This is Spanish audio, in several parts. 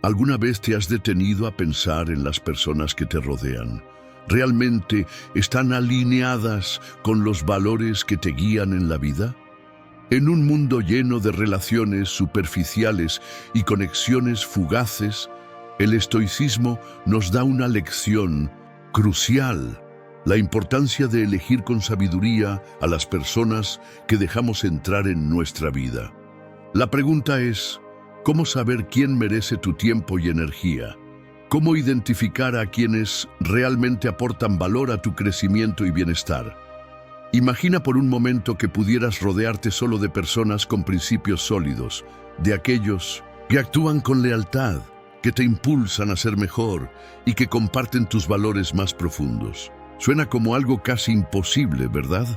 ¿Alguna vez te has detenido a pensar en las personas que te rodean? ¿Realmente están alineadas con los valores que te guían en la vida? En un mundo lleno de relaciones superficiales y conexiones fugaces, el estoicismo nos da una lección crucial: la importancia de elegir con sabiduría a las personas que dejamos entrar en nuestra vida. La pregunta es, ¿cómo saber quién merece tu tiempo y energía? ¿Cómo identificar a quienes realmente aportan valor a tu crecimiento y bienestar? Imagina por un momento que pudieras rodearte solo de personas con principios sólidos, de aquellos que actúan con lealtad, que te impulsan a ser mejor y que comparten tus valores más profundos. Suena como algo casi imposible, ¿verdad?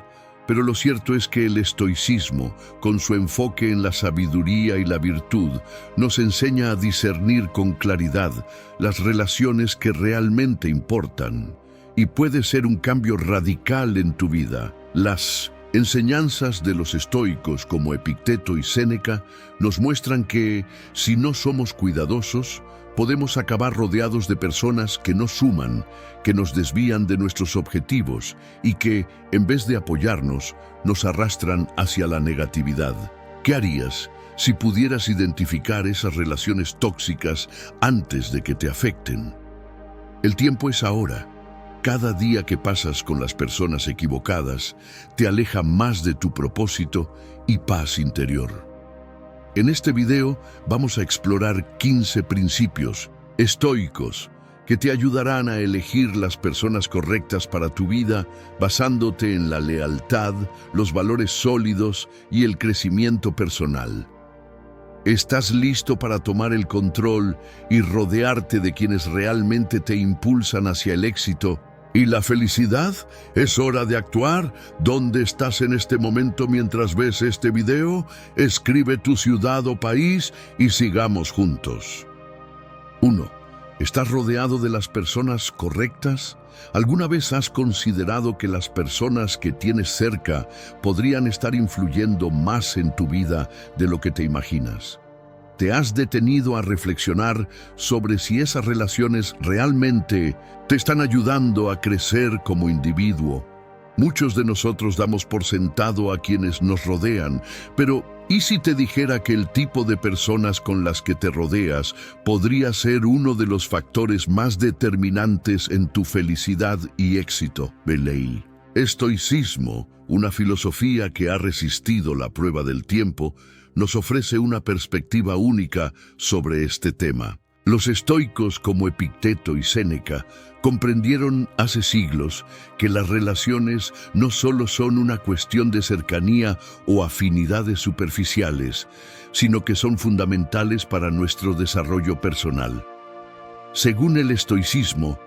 Pero lo cierto es que el estoicismo, con su enfoque en la sabiduría y la virtud, nos enseña a discernir con claridad las relaciones que realmente importan. Y puede ser un cambio radical en tu vida. Las enseñanzas de los estoicos como Epicteto y Séneca nos muestran que, si no somos cuidadosos, podemos acabar rodeados de personas que no suman, que nos desvían de nuestros objetivos y que, en vez de apoyarnos, nos arrastran hacia la negatividad. ¿Qué harías si pudieras identificar esas relaciones tóxicas antes de que te afecten? El tiempo es ahora. Cada día que pasas con las personas equivocadas te aleja más de tu propósito y paz interior. En este video vamos a explorar 15 principios estoicos que te ayudarán a elegir las personas correctas para tu vida basándote en la lealtad, los valores sólidos y el crecimiento personal. ¿Estás listo para tomar el control y rodearte de quienes realmente te impulsan hacia el éxito y la felicidad? ¿Es hora de actuar? ¿Dónde estás en este momento mientras ves este video? Escribe tu ciudad o país y sigamos juntos. 1. ¿Estás rodeado de las personas correctas? ¿Alguna vez has considerado que las personas que tienes cerca podrían estar influyendo más en tu vida de lo que te imaginas? ¿Te has detenido a reflexionar sobre si esas relaciones realmente te están ayudando a crecer como individuo? Muchos de nosotros damos por sentado a quienes nos rodean, pero ¿y si te dijera que el tipo de personas con las que te rodeas podría ser uno de los factores más determinantes en tu felicidad y éxito? Belei. Estoicismo, una filosofía que ha resistido la prueba del tiempo, nos ofrece una perspectiva única sobre este tema. Los estoicos como Epicteto y Séneca comprendieron hace siglos que las relaciones no solo son una cuestión de cercanía o afinidades superficiales, sino que son fundamentales para nuestro desarrollo personal. Según el estoicismo,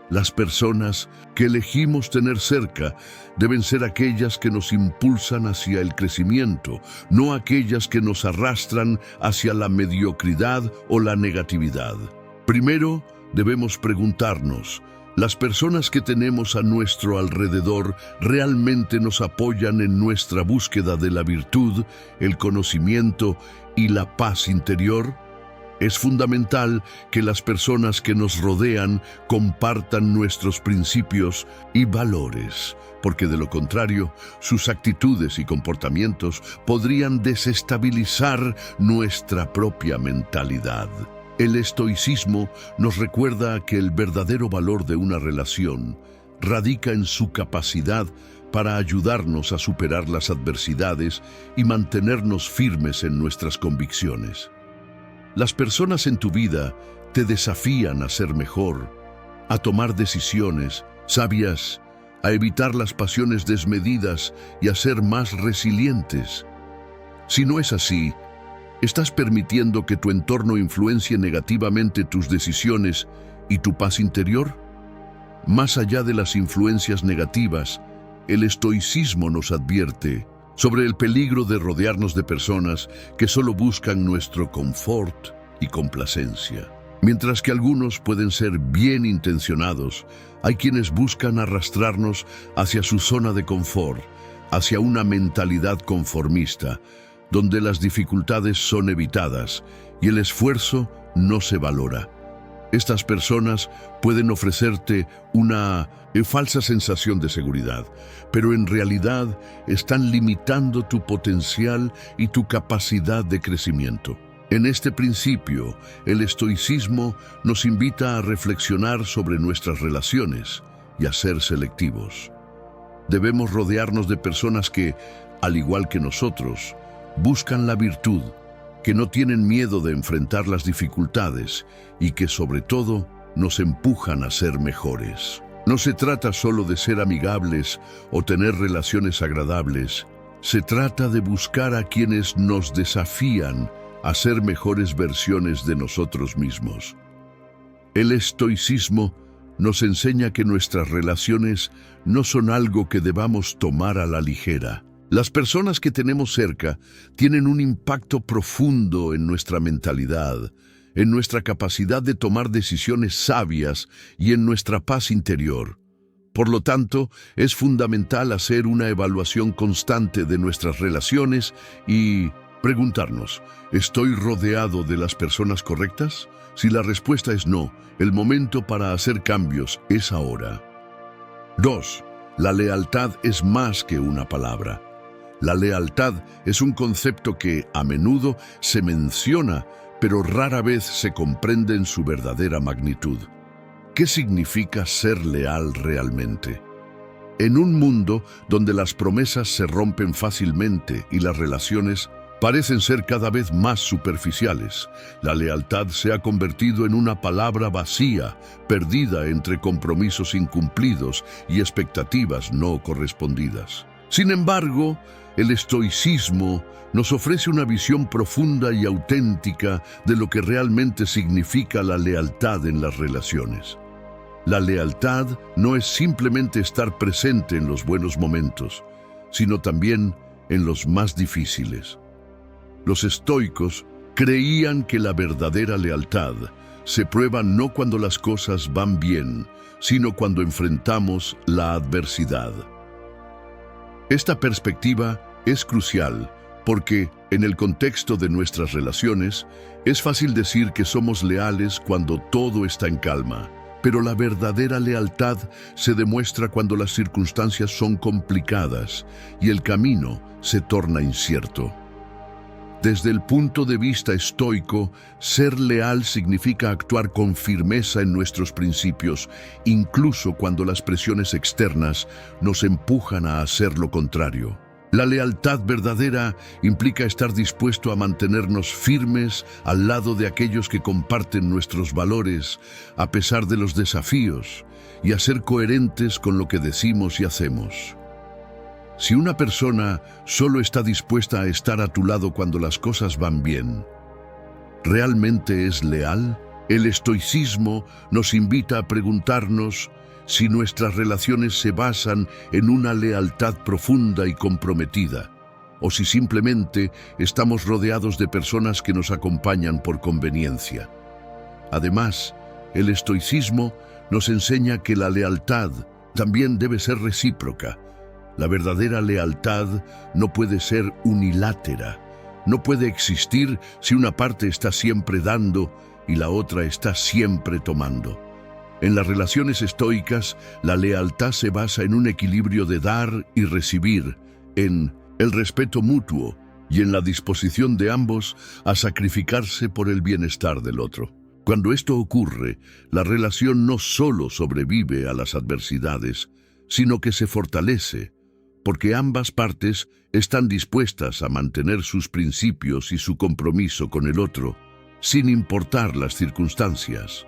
las personas que elegimos tener cerca deben ser aquellas que nos impulsan hacia el crecimiento, no aquellas que nos arrastran hacia la mediocridad o la negatividad. Primero, debemos preguntarnos, ¿las personas que tenemos a nuestro alrededor realmente nos apoyan en nuestra búsqueda de la virtud, el conocimiento y la paz interior? Es fundamental que las personas que nos rodean compartan nuestros principios y valores, porque de lo contrario, sus actitudes y comportamientos podrían desestabilizar nuestra propia mentalidad. El estoicismo nos recuerda que el verdadero valor de una relación radica en su capacidad para ayudarnos a superar las adversidades y mantenernos firmes en nuestras convicciones. Las personas en tu vida te desafían a ser mejor, a tomar decisiones sabias, a evitar las pasiones desmedidas y a ser más resilientes. Si no es así, ¿estás permitiendo que tu entorno influencie negativamente tus decisiones y tu paz interior? Más allá de las influencias negativas, el estoicismo nos advierte sobre el peligro de rodearnos de personas que solo buscan nuestro confort y complacencia. Mientras que algunos pueden ser bien intencionados, hay quienes buscan arrastrarnos hacia su zona de confort, hacia una mentalidad conformista, donde las dificultades son evitadas y el esfuerzo no se valora. Estas personas pueden ofrecerte una falsa sensación de seguridad, pero en realidad están limitando tu potencial y tu capacidad de crecimiento. En este principio, el estoicismo nos invita a reflexionar sobre nuestras relaciones y a ser selectivos. Debemos rodearnos de personas que, al igual que nosotros, buscan la virtud, que no tienen miedo de enfrentar las dificultades y que, sobre todo, nos empujan a ser mejores. No se trata solo de ser amigables o tener relaciones agradables. Se trata de buscar a quienes nos desafían a ser mejores versiones de nosotros mismos. El estoicismo nos enseña que nuestras relaciones no son algo que debamos tomar a la ligera. Las personas que tenemos cerca tienen un impacto profundo en nuestra mentalidad, en nuestra capacidad de tomar decisiones sabias y en nuestra paz interior. Por lo tanto, es fundamental hacer una evaluación constante de nuestras relaciones y preguntarnos, ¿estoy rodeado de las personas correctas? Si la respuesta es no, el momento para hacer cambios es ahora. 2. La lealtad es más que una palabra. La lealtad es un concepto que a menudo se menciona, pero rara vez se comprende en su verdadera magnitud. ¿Qué significa ser leal realmente? En un mundo donde las promesas se rompen fácilmente y las relaciones parecen ser cada vez más superficiales, la lealtad se ha convertido en una palabra vacía, perdida entre compromisos incumplidos y expectativas no correspondidas. Sin embargo, el estoicismo nos ofrece una visión profunda y auténtica de lo que realmente significa la lealtad en las relaciones. La lealtad no es simplemente estar presente en los buenos momentos, sino también en los más difíciles. Los estoicos creían que la verdadera lealtad se prueba no cuando las cosas van bien, sino cuando enfrentamos la adversidad. Esta perspectiva es crucial porque, en el contexto de nuestras relaciones, es fácil decir que somos leales cuando todo está en calma, pero la verdadera lealtad se demuestra cuando las circunstancias son complicadas y el camino se torna incierto. Desde el punto de vista estoico, ser leal significa actuar con firmeza en nuestros principios, incluso cuando las presiones externas nos empujan a hacer lo contrario. La lealtad verdadera implica estar dispuesto a mantenernos firmes al lado de aquellos que comparten nuestros valores, a pesar de los desafíos, y a ser coherentes con lo que decimos y hacemos. Si una persona solo está dispuesta a estar a tu lado cuando las cosas van bien, ¿realmente es leal? El estoicismo nos invita a preguntarnos si nuestras relaciones se basan en una lealtad profunda y comprometida, o si simplemente estamos rodeados de personas que nos acompañan por conveniencia. Además, el estoicismo nos enseña que la lealtad también debe ser recíproca. La verdadera lealtad no puede ser unilateral. No puede existir si una parte está siempre dando y la otra está siempre tomando. En las relaciones estoicas, la lealtad se basa en un equilibrio de dar y recibir, en el respeto mutuo y en la disposición de ambos a sacrificarse por el bienestar del otro. Cuando esto ocurre, la relación no solo sobrevive a las adversidades, sino que se fortalece, porque ambas partes están dispuestas a mantener sus principios y su compromiso con el otro, sin importar las circunstancias.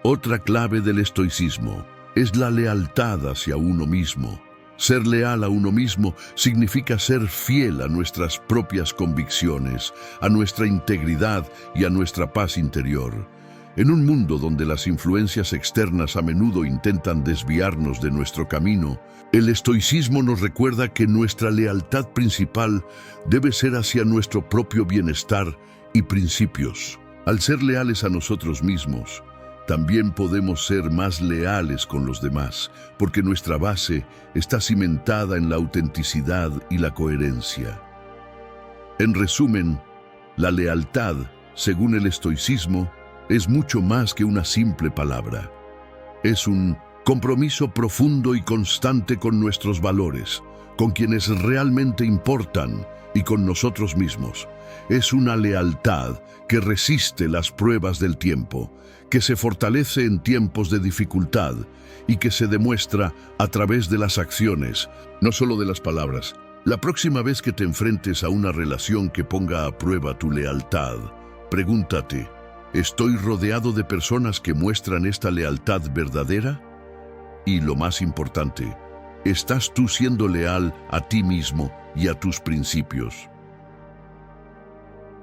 Otra clave del estoicismo es la lealtad hacia uno mismo. Ser leal a uno mismo significa ser fiel a nuestras propias convicciones, a nuestra integridad y a nuestra paz interior. En un mundo donde las influencias externas a menudo intentan desviarnos de nuestro camino, el estoicismo nos recuerda que nuestra lealtad principal debe ser hacia nuestro propio bienestar y principios. Al ser leales a nosotros mismos, también podemos ser más leales con los demás, porque nuestra base está cimentada en la autenticidad y la coherencia. En resumen, la lealtad según el estoicismo, es mucho más que una simple palabra. Es un compromiso profundo y constante con nuestros valores, con quienes realmente importan y con nosotros mismos. Es una lealtad que resiste las pruebas del tiempo, que se fortalece en tiempos de dificultad y que se demuestra a través de las acciones, no solo de las palabras. La próxima vez que te enfrentes a una relación que ponga a prueba tu lealtad, pregúntate, ¿estoy rodeado de personas que muestran esta lealtad verdadera? Y lo más importante, ¿estás tú siendo leal a ti mismo y a tus principios?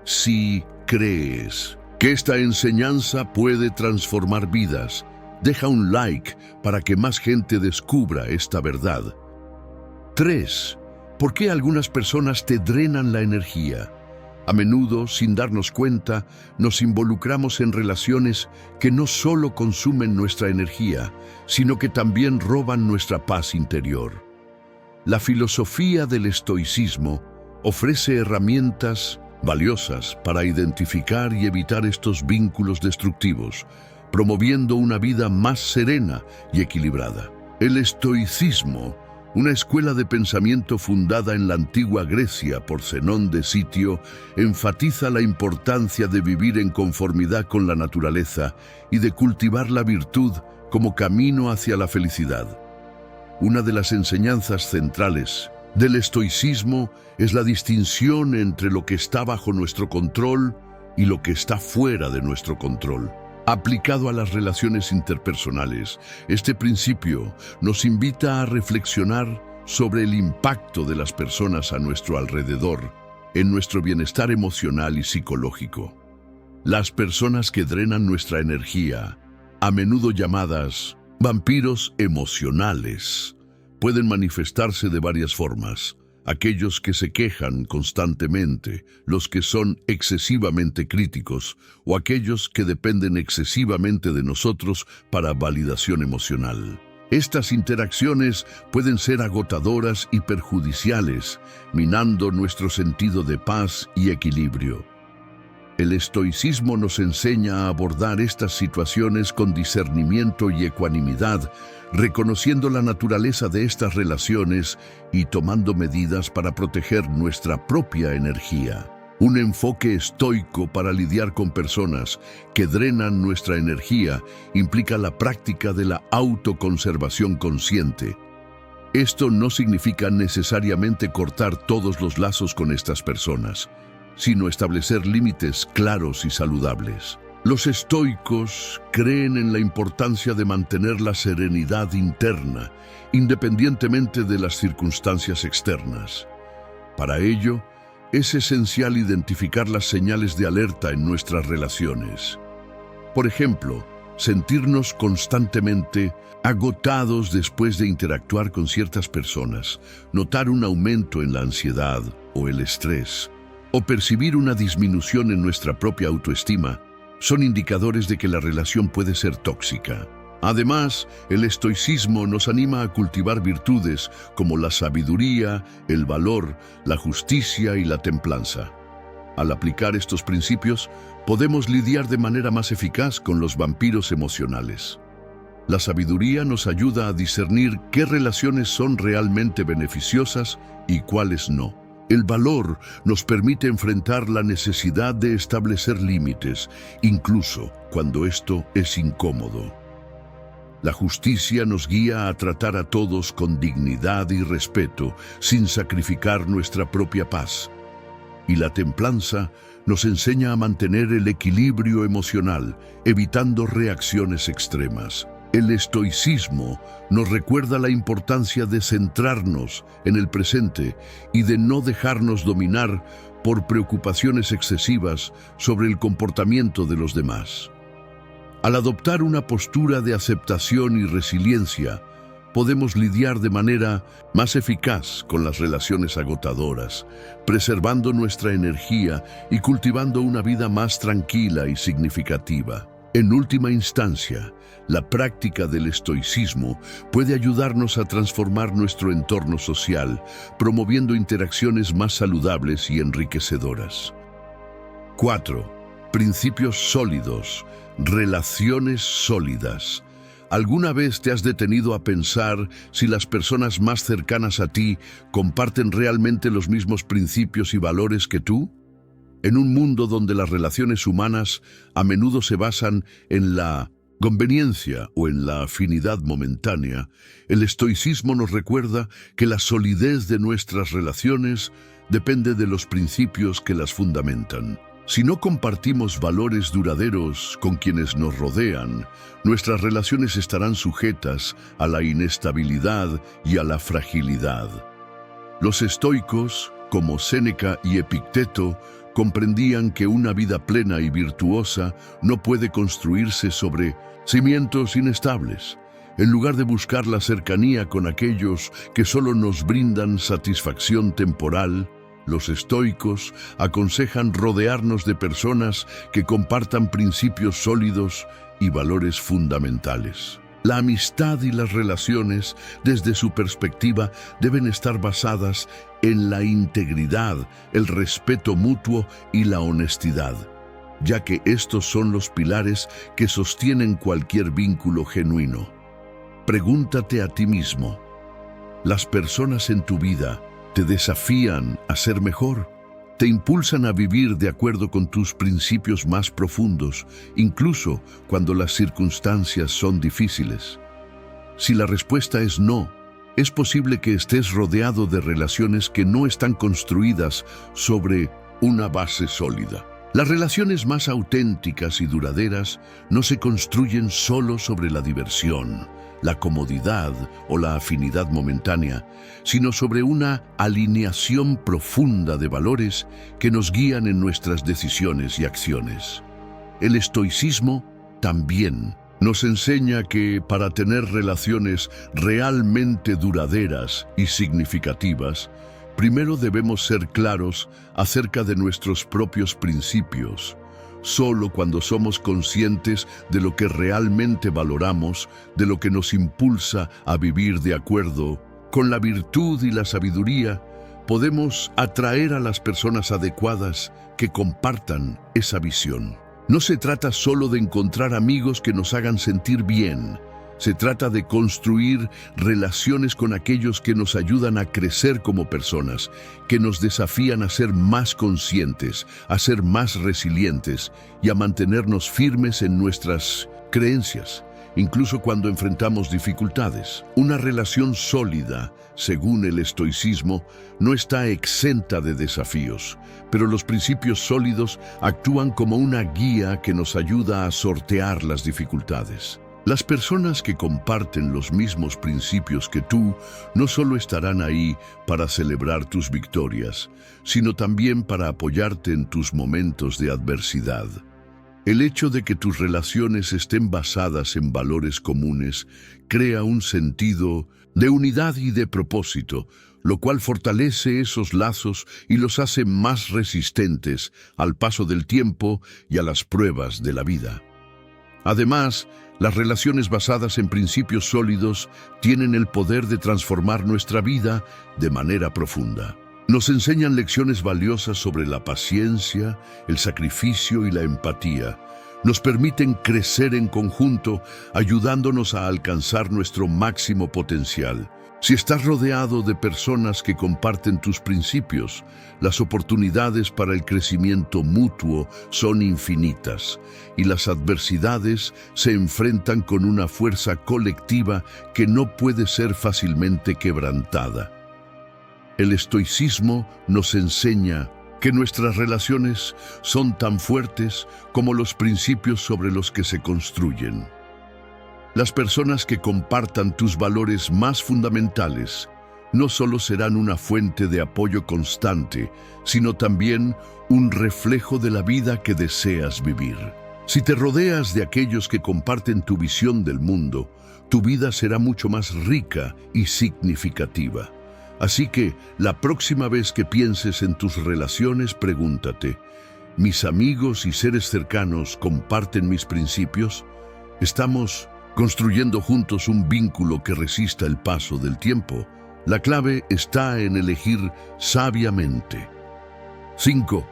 Si crees que esta enseñanza puede transformar vidas, deja un like para que más gente descubra esta verdad. 3. ¿Por qué algunas personas te drenan la energía? A menudo, sin darnos cuenta, nos involucramos en relaciones que no solo consumen nuestra energía, sino que también roban nuestra paz interior. La filosofía del estoicismo ofrece herramientas valiosas para identificar y evitar estos vínculos destructivos, promoviendo una vida más serena y equilibrada. El estoicismo, una escuela de pensamiento fundada en la antigua Grecia por Zenón de Sitio, enfatiza la importancia de vivir en conformidad con la naturaleza y de cultivar la virtud como camino hacia la felicidad. Una de las enseñanzas centrales del estoicismo es la distinción entre lo que está bajo nuestro control y lo que está fuera de nuestro control. Aplicado a las relaciones interpersonales, este principio nos invita a reflexionar sobre el impacto de las personas a nuestro alrededor en nuestro bienestar emocional y psicológico. Las personas que drenan nuestra energía, a menudo llamadas vampiros emocionales, pueden manifestarse de varias formas. Aquellos que se quejan constantemente, los que son excesivamente críticos o aquellos que dependen excesivamente de nosotros para validación emocional. Estas interacciones pueden ser agotadoras y perjudiciales, minando nuestro sentido de paz y equilibrio. El estoicismo nos enseña a abordar estas situaciones con discernimiento y ecuanimidad, reconociendo la naturaleza de estas relaciones y tomando medidas para proteger nuestra propia energía. Un enfoque estoico para lidiar con personas que drenan nuestra energía implica la práctica de la autoconservación consciente. Esto no significa necesariamente cortar todos los lazos con estas personas, sino establecer límites claros y saludables. Los estoicos creen en la importancia de mantener la serenidad interna, independientemente de las circunstancias externas. Para ello, es esencial identificar las señales de alerta en nuestras relaciones. Por ejemplo, sentirnos constantemente agotados después de interactuar con ciertas personas, notar un aumento en la ansiedad o el estrés, o percibir una disminución en nuestra propia autoestima, son indicadores de que la relación puede ser tóxica. Además, el estoicismo nos anima a cultivar virtudes como la sabiduría, el valor, la justicia y la templanza. Al aplicar estos principios, podemos lidiar de manera más eficaz con los vampiros emocionales. La sabiduría nos ayuda a discernir qué relaciones son realmente beneficiosas y cuáles no. El valor nos permite enfrentar la necesidad de establecer límites, incluso cuando esto es incómodo. La justicia nos guía a tratar a todos con dignidad y respeto, sin sacrificar nuestra propia paz. Y la templanza nos enseña a mantener el equilibrio emocional, evitando reacciones extremas. El estoicismo nos recuerda la importancia de centrarnos en el presente y de no dejarnos dominar por preocupaciones excesivas sobre el comportamiento de los demás. Al adoptar una postura de aceptación y resiliencia, podemos lidiar de manera más eficaz con las relaciones agotadoras, preservando nuestra energía y cultivando una vida más tranquila y significativa. En última instancia, la práctica del estoicismo puede ayudarnos a transformar nuestro entorno social, promoviendo interacciones más saludables y enriquecedoras. 4. Principios sólidos, relaciones sólidas. ¿Alguna vez te has detenido a pensar si las personas más cercanas a ti comparten realmente los mismos principios y valores que tú? En un mundo donde las relaciones humanas a menudo se basan en la conveniencia o en la afinidad momentánea, el estoicismo nos recuerda que la solidez de nuestras relaciones depende de los principios que las fundamentan. Si no compartimos valores duraderos con quienes nos rodean, nuestras relaciones estarán sujetas a la inestabilidad y a la fragilidad. Los estoicos, como Séneca y Epicteto, comprendían que una vida plena y virtuosa no puede construirse sobre cimientos inestables. En lugar de buscar la cercanía con aquellos que solo nos brindan satisfacción temporal, los estoicos aconsejan rodearnos de personas que compartan principios sólidos y valores fundamentales. La amistad y las relaciones, desde su perspectiva, deben estar basadas en la integridad, el respeto mutuo y la honestidad, ya que estos son los pilares que sostienen cualquier vínculo genuino. Pregúntate a ti mismo, ¿las personas en tu vida te desafían a ser mejor? ¿Te impulsan a vivir de acuerdo con tus principios más profundos, incluso cuando las circunstancias son difíciles? Si la respuesta es no, es posible que estés rodeado de relaciones que no están construidas sobre una base sólida. Las relaciones más auténticas y duraderas no se construyen solo sobre la diversión, la comodidad o la afinidad momentánea, sino sobre una alineación profunda de valores que nos guían en nuestras decisiones y acciones. El estoicismo también nos enseña que para tener relaciones realmente duraderas y significativas, primero debemos ser claros acerca de nuestros propios principios. Solo cuando somos conscientes de lo que realmente valoramos, de lo que nos impulsa a vivir de acuerdo con la virtud y la sabiduría, podemos atraer a las personas adecuadas que compartan esa visión. No se trata solo de encontrar amigos que nos hagan sentir bien. Se trata de construir relaciones con aquellos que nos ayudan a crecer como personas, que nos desafían a ser más conscientes, a ser más resilientes y a mantenernos firmes en nuestras creencias, incluso cuando enfrentamos dificultades. Una relación sólida, según el estoicismo, no está exenta de desafíos, pero los principios sólidos actúan como una guía que nos ayuda a sortear las dificultades. Las personas que comparten los mismos principios que tú no solo estarán ahí para celebrar tus victorias, sino también para apoyarte en tus momentos de adversidad. El hecho de que tus relaciones estén basadas en valores comunes crea un sentido de unidad y de propósito, lo cual fortalece esos lazos y los hace más resistentes al paso del tiempo y a las pruebas de la vida. Además, las relaciones basadas en principios sólidos tienen el poder de transformar nuestra vida de manera profunda. Nos enseñan lecciones valiosas sobre la paciencia, el sacrificio y la empatía. Nos permiten crecer en conjunto, ayudándonos a alcanzar nuestro máximo potencial. Si estás rodeado de personas que comparten tus principios, las oportunidades para el crecimiento mutuo son infinitas y las adversidades se enfrentan con una fuerza colectiva que no puede ser fácilmente quebrantada. El estoicismo nos enseña que nuestras relaciones son tan fuertes como los principios sobre los que se construyen. Las personas que compartan tus valores más fundamentales no solo serán una fuente de apoyo constante, sino también un reflejo de la vida que deseas vivir. Si te rodeas de aquellos que comparten tu visión del mundo, tu vida será mucho más rica y significativa. Así que, la próxima vez que pienses en tus relaciones, pregúntate, ¿mis amigos y seres cercanos comparten mis principios? ¿Estamos construyendo juntos un vínculo que resista el paso del tiempo? La clave está en elegir sabiamente. 5.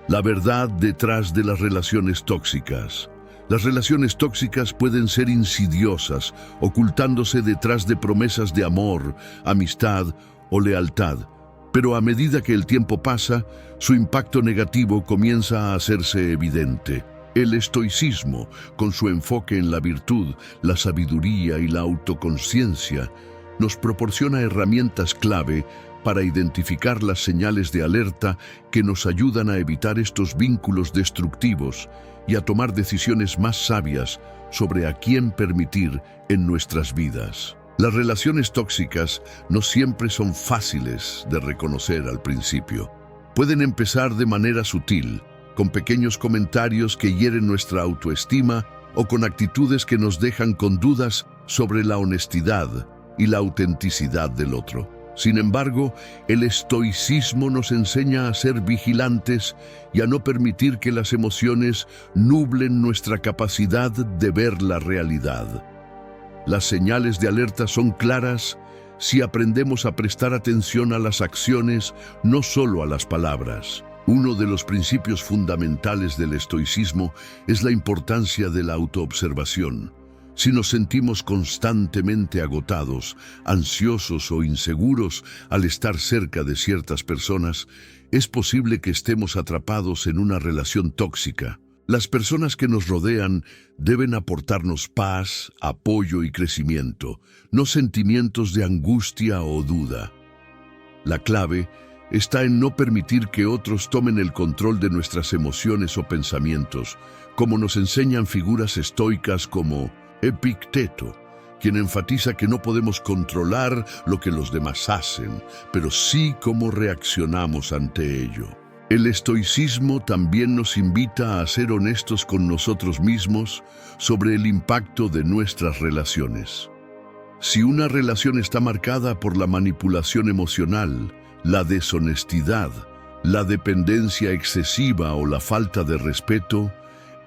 La verdad detrás de las relaciones tóxicas. Las relaciones tóxicas pueden ser insidiosas, ocultándose detrás de promesas de amor, amistad o lealtad. Pero a medida que el tiempo pasa, su impacto negativo comienza a hacerse evidente. El estoicismo, con su enfoque en la virtud, la sabiduría y la autoconciencia, nos proporciona herramientas clave para identificar las señales de alerta que nos ayudan a evitar estos vínculos destructivos y a tomar decisiones más sabias sobre a quién permitir en nuestras vidas. Las relaciones tóxicas no siempre son fáciles de reconocer al principio. Pueden empezar de manera sutil, con pequeños comentarios que hieren nuestra autoestima o con actitudes que nos dejan con dudas sobre la honestidad y la autenticidad del otro. Sin embargo, el estoicismo nos enseña a ser vigilantes y a no permitir que las emociones nublen nuestra capacidad de ver la realidad. Las señales de alerta son claras si aprendemos a prestar atención a las acciones, no solo a las palabras. Uno de los principios fundamentales del estoicismo es la importancia de la autoobservación. Si nos sentimos constantemente agotados, ansiosos o inseguros al estar cerca de ciertas personas, es posible que estemos atrapados en una relación tóxica. Las personas que nos rodean deben aportarnos paz, apoyo y crecimiento, no sentimientos de angustia o duda. La clave está en no permitir que otros tomen el control de nuestras emociones o pensamientos, como nos enseñan figuras estoicas como Epicteto, quien enfatiza que no podemos controlar lo que los demás hacen, pero sí cómo reaccionamos ante ello. El estoicismo también nos invita a ser honestos con nosotros mismos sobre el impacto de nuestras relaciones. Si una relación está marcada por la manipulación emocional, la deshonestidad, la dependencia excesiva o la falta de respeto,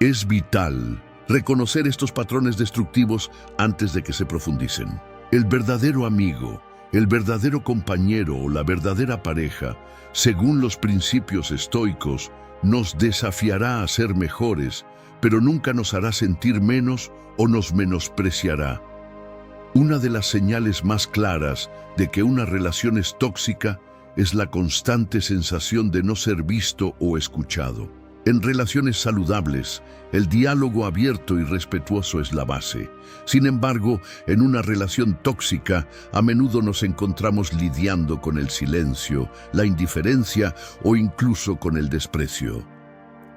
es vital reconocer estos patrones destructivos antes de que se profundicen. El verdadero amigo, el verdadero compañero o la verdadera pareja, según los principios estoicos, nos desafiará a ser mejores, pero nunca nos hará sentir menos o nos menospreciará. Una de las señales más claras de que una relación es tóxica es la constante sensación de no ser visto o escuchado. En relaciones saludables, el diálogo abierto y respetuoso es la base. Sin embargo, en una relación tóxica, a menudo nos encontramos lidiando con el silencio, la indiferencia o incluso con el desprecio.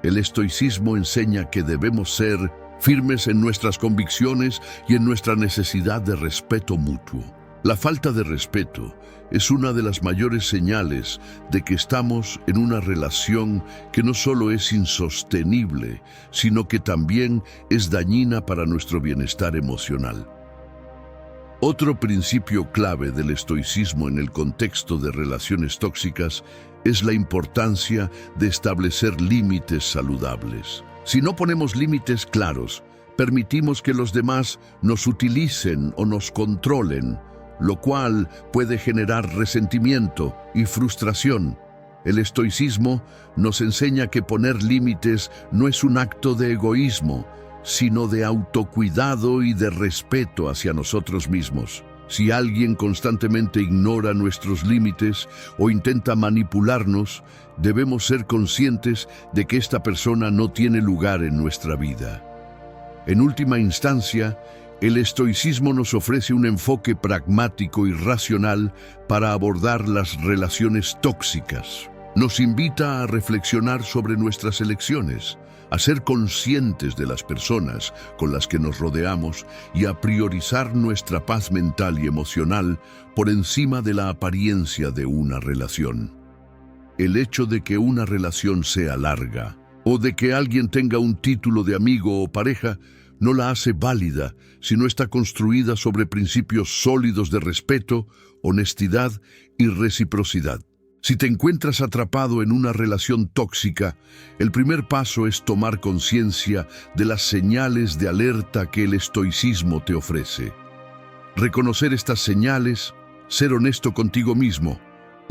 El estoicismo enseña que debemos ser firmes en nuestras convicciones y en nuestra necesidad de respeto mutuo. La falta de respeto es una de las mayores señales de que estamos en una relación que no solo es insostenible, sino que también es dañina para nuestro bienestar emocional. Otro principio clave del estoicismo en el contexto de relaciones tóxicas es la importancia de establecer límites saludables. Si no ponemos límites claros, permitimos que los demás nos utilicen o nos controlen, lo cual puede generar resentimiento y frustración. El estoicismo nos enseña que poner límites no es un acto de egoísmo, sino de autocuidado y de respeto hacia nosotros mismos. Si alguien constantemente ignora nuestros límites o intenta manipularnos, debemos ser conscientes de que esta persona no tiene lugar en nuestra vida. En última instancia, el estoicismo nos ofrece un enfoque pragmático y racional para abordar las relaciones tóxicas. Nos invita a reflexionar sobre nuestras elecciones, a ser conscientes de las personas con las que nos rodeamos y a priorizar nuestra paz mental y emocional por encima de la apariencia de una relación. El hecho de que una relación sea larga o de que alguien tenga un título de amigo o pareja no la hace válida si no está construida sobre principios sólidos de respeto, honestidad y reciprocidad. Si te encuentras atrapado en una relación tóxica, el primer paso es tomar conciencia de las señales de alerta que el estoicismo te ofrece. Reconocer estas señales, ser honesto contigo mismo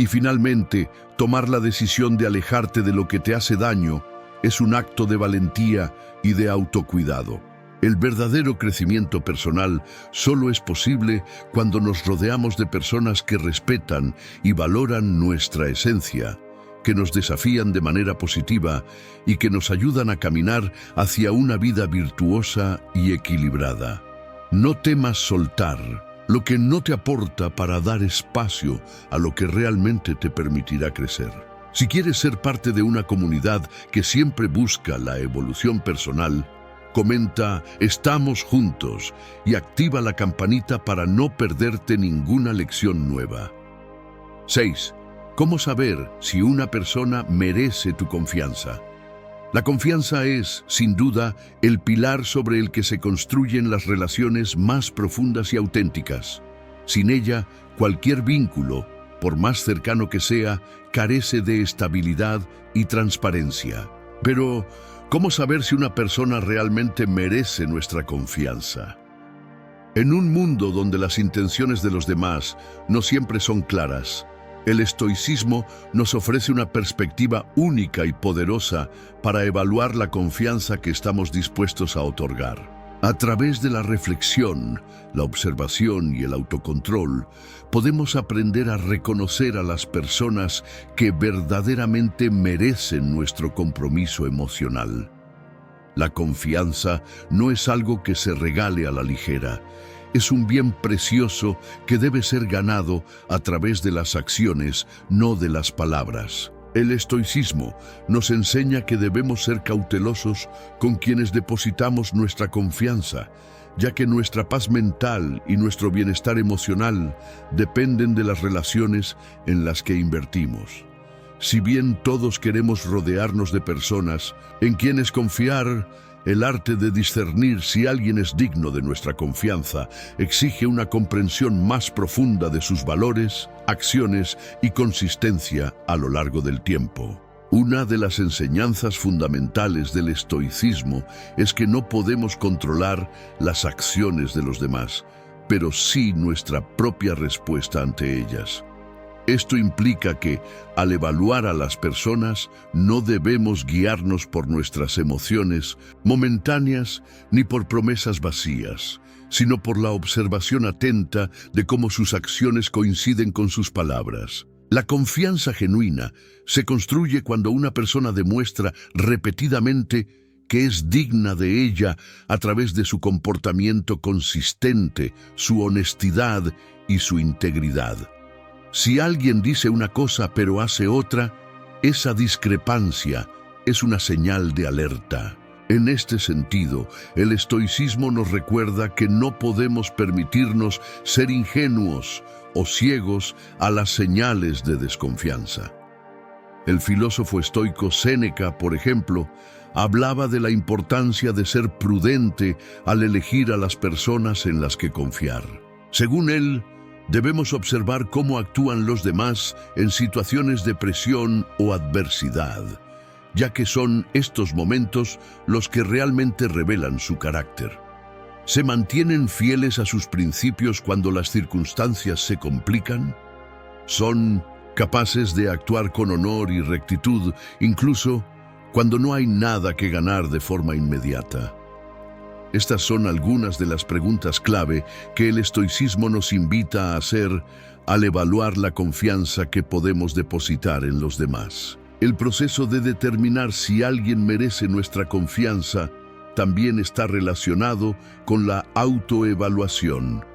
Y finalmente, tomar la decisión de alejarte de lo que te hace daño es un acto de valentía y de autocuidado. El verdadero crecimiento personal solo es posible cuando nos rodeamos de personas que respetan y valoran nuestra esencia, que nos desafían de manera positiva y que nos ayudan a caminar hacia una vida virtuosa y equilibrada. No temas soltar lo que no te aporta para dar espacio a lo que realmente te permitirá crecer. Si quieres ser parte de una comunidad que siempre busca la evolución personal, comenta "Estamos juntos" y activa la campanita para no perderte ninguna lección nueva. 6. ¿Cómo saber si una persona merece tu confianza? La confianza es, sin duda, el pilar sobre el que se construyen las relaciones más profundas y auténticas. Sin ella, cualquier vínculo, por más cercano que sea, carece de estabilidad y transparencia. Pero, ¿cómo saber si una persona realmente merece nuestra confianza? En un mundo donde las intenciones de los demás no siempre son claras, el estoicismo nos ofrece una perspectiva única y poderosa para evaluar la confianza que estamos dispuestos a otorgar. A través de la reflexión, la observación y el autocontrol, podemos aprender a reconocer a las personas que verdaderamente merecen nuestro compromiso emocional. La confianza no es algo que se regale a la ligera. Es un bien precioso que debe ser ganado a través de las acciones, no de las palabras. El estoicismo nos enseña que debemos ser cautelosos con quienes depositamos nuestra confianza, ya que nuestra paz mental y nuestro bienestar emocional dependen de las relaciones en las que invertimos. Si bien todos queremos rodearnos de personas en quienes confiar, el arte de discernir si alguien es digno de nuestra confianza exige una comprensión más profunda de sus valores, acciones y consistencia a lo largo del tiempo. Una de las enseñanzas fundamentales del estoicismo es que no podemos controlar las acciones de los demás, pero sí nuestra propia respuesta ante ellas. Esto implica que, al evaluar a las personas, no debemos guiarnos por nuestras emociones momentáneas ni por promesas vacías, sino por la observación atenta de cómo sus acciones coinciden con sus palabras. La confianza genuina se construye cuando una persona demuestra repetidamente que es digna de ella a través de su comportamiento consistente, su honestidad y su integridad. Si alguien dice una cosa pero hace otra, esa discrepancia es una señal de alerta. En este sentido, el estoicismo nos recuerda que no podemos permitirnos ser ingenuos o ciegos a las señales de desconfianza. El filósofo estoico Séneca, por ejemplo, hablaba de la importancia de ser prudente al elegir a las personas en las que confiar. Según él, debemos observar cómo actúan los demás en situaciones de presión o adversidad, ya que son estos momentos los que realmente revelan su carácter. ¿Se mantienen fieles a sus principios cuando las circunstancias se complican? ¿Son capaces de actuar con honor y rectitud, incluso cuando no hay nada que ganar de forma inmediata? Estas son algunas de las preguntas clave que el estoicismo nos invita a hacer al evaluar la confianza que podemos depositar en los demás. El proceso de determinar si alguien merece nuestra confianza también está relacionado con la autoevaluación.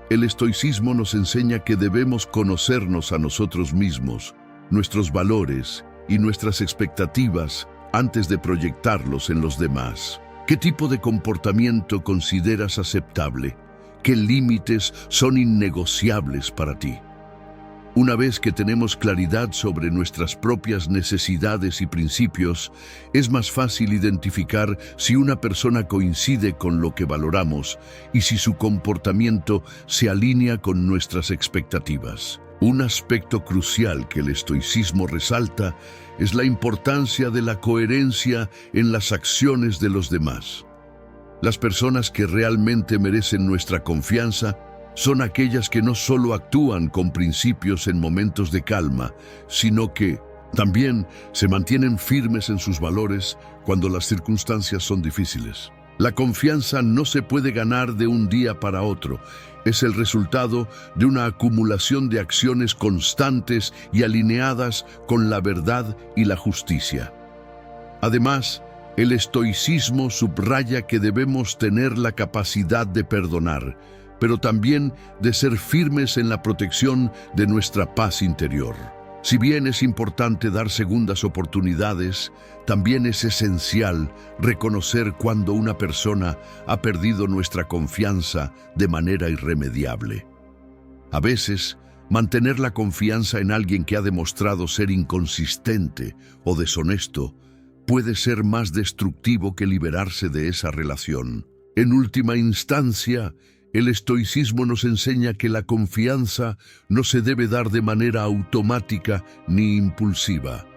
El estoicismo nos enseña que debemos conocernos a nosotros mismos, nuestros valores y nuestras expectativas antes de proyectarlos en los demás. ¿Qué tipo de comportamiento consideras aceptable? ¿Qué límites son innegociables para ti? Una vez que tenemos claridad sobre nuestras propias necesidades y principios, es más fácil identificar si una persona coincide con lo que valoramos y si su comportamiento se alinea con nuestras expectativas. Un aspecto crucial que el estoicismo resalta es la importancia de la coherencia en las acciones de los demás. Las personas que realmente merecen nuestra confianza son aquellas que no solo actúan con principios en momentos de calma, sino que también se mantienen firmes en sus valores cuando las circunstancias son difíciles. La confianza no se puede ganar de un día para otro. Es el resultado de una acumulación de acciones constantes y alineadas con la verdad y la justicia. Además, el estoicismo subraya que debemos tener la capacidad de perdonar, pero también de ser firmes en la protección de nuestra paz interior. Si bien es importante dar segundas oportunidades, también es esencial reconocer cuando una persona ha perdido nuestra confianza de manera irremediable. A veces, mantener la confianza en alguien que ha demostrado ser inconsistente o deshonesto puede ser más destructivo que liberarse de esa relación. En última instancia, el estoicismo nos enseña que la confianza no se debe dar de manera automática ni impulsiva.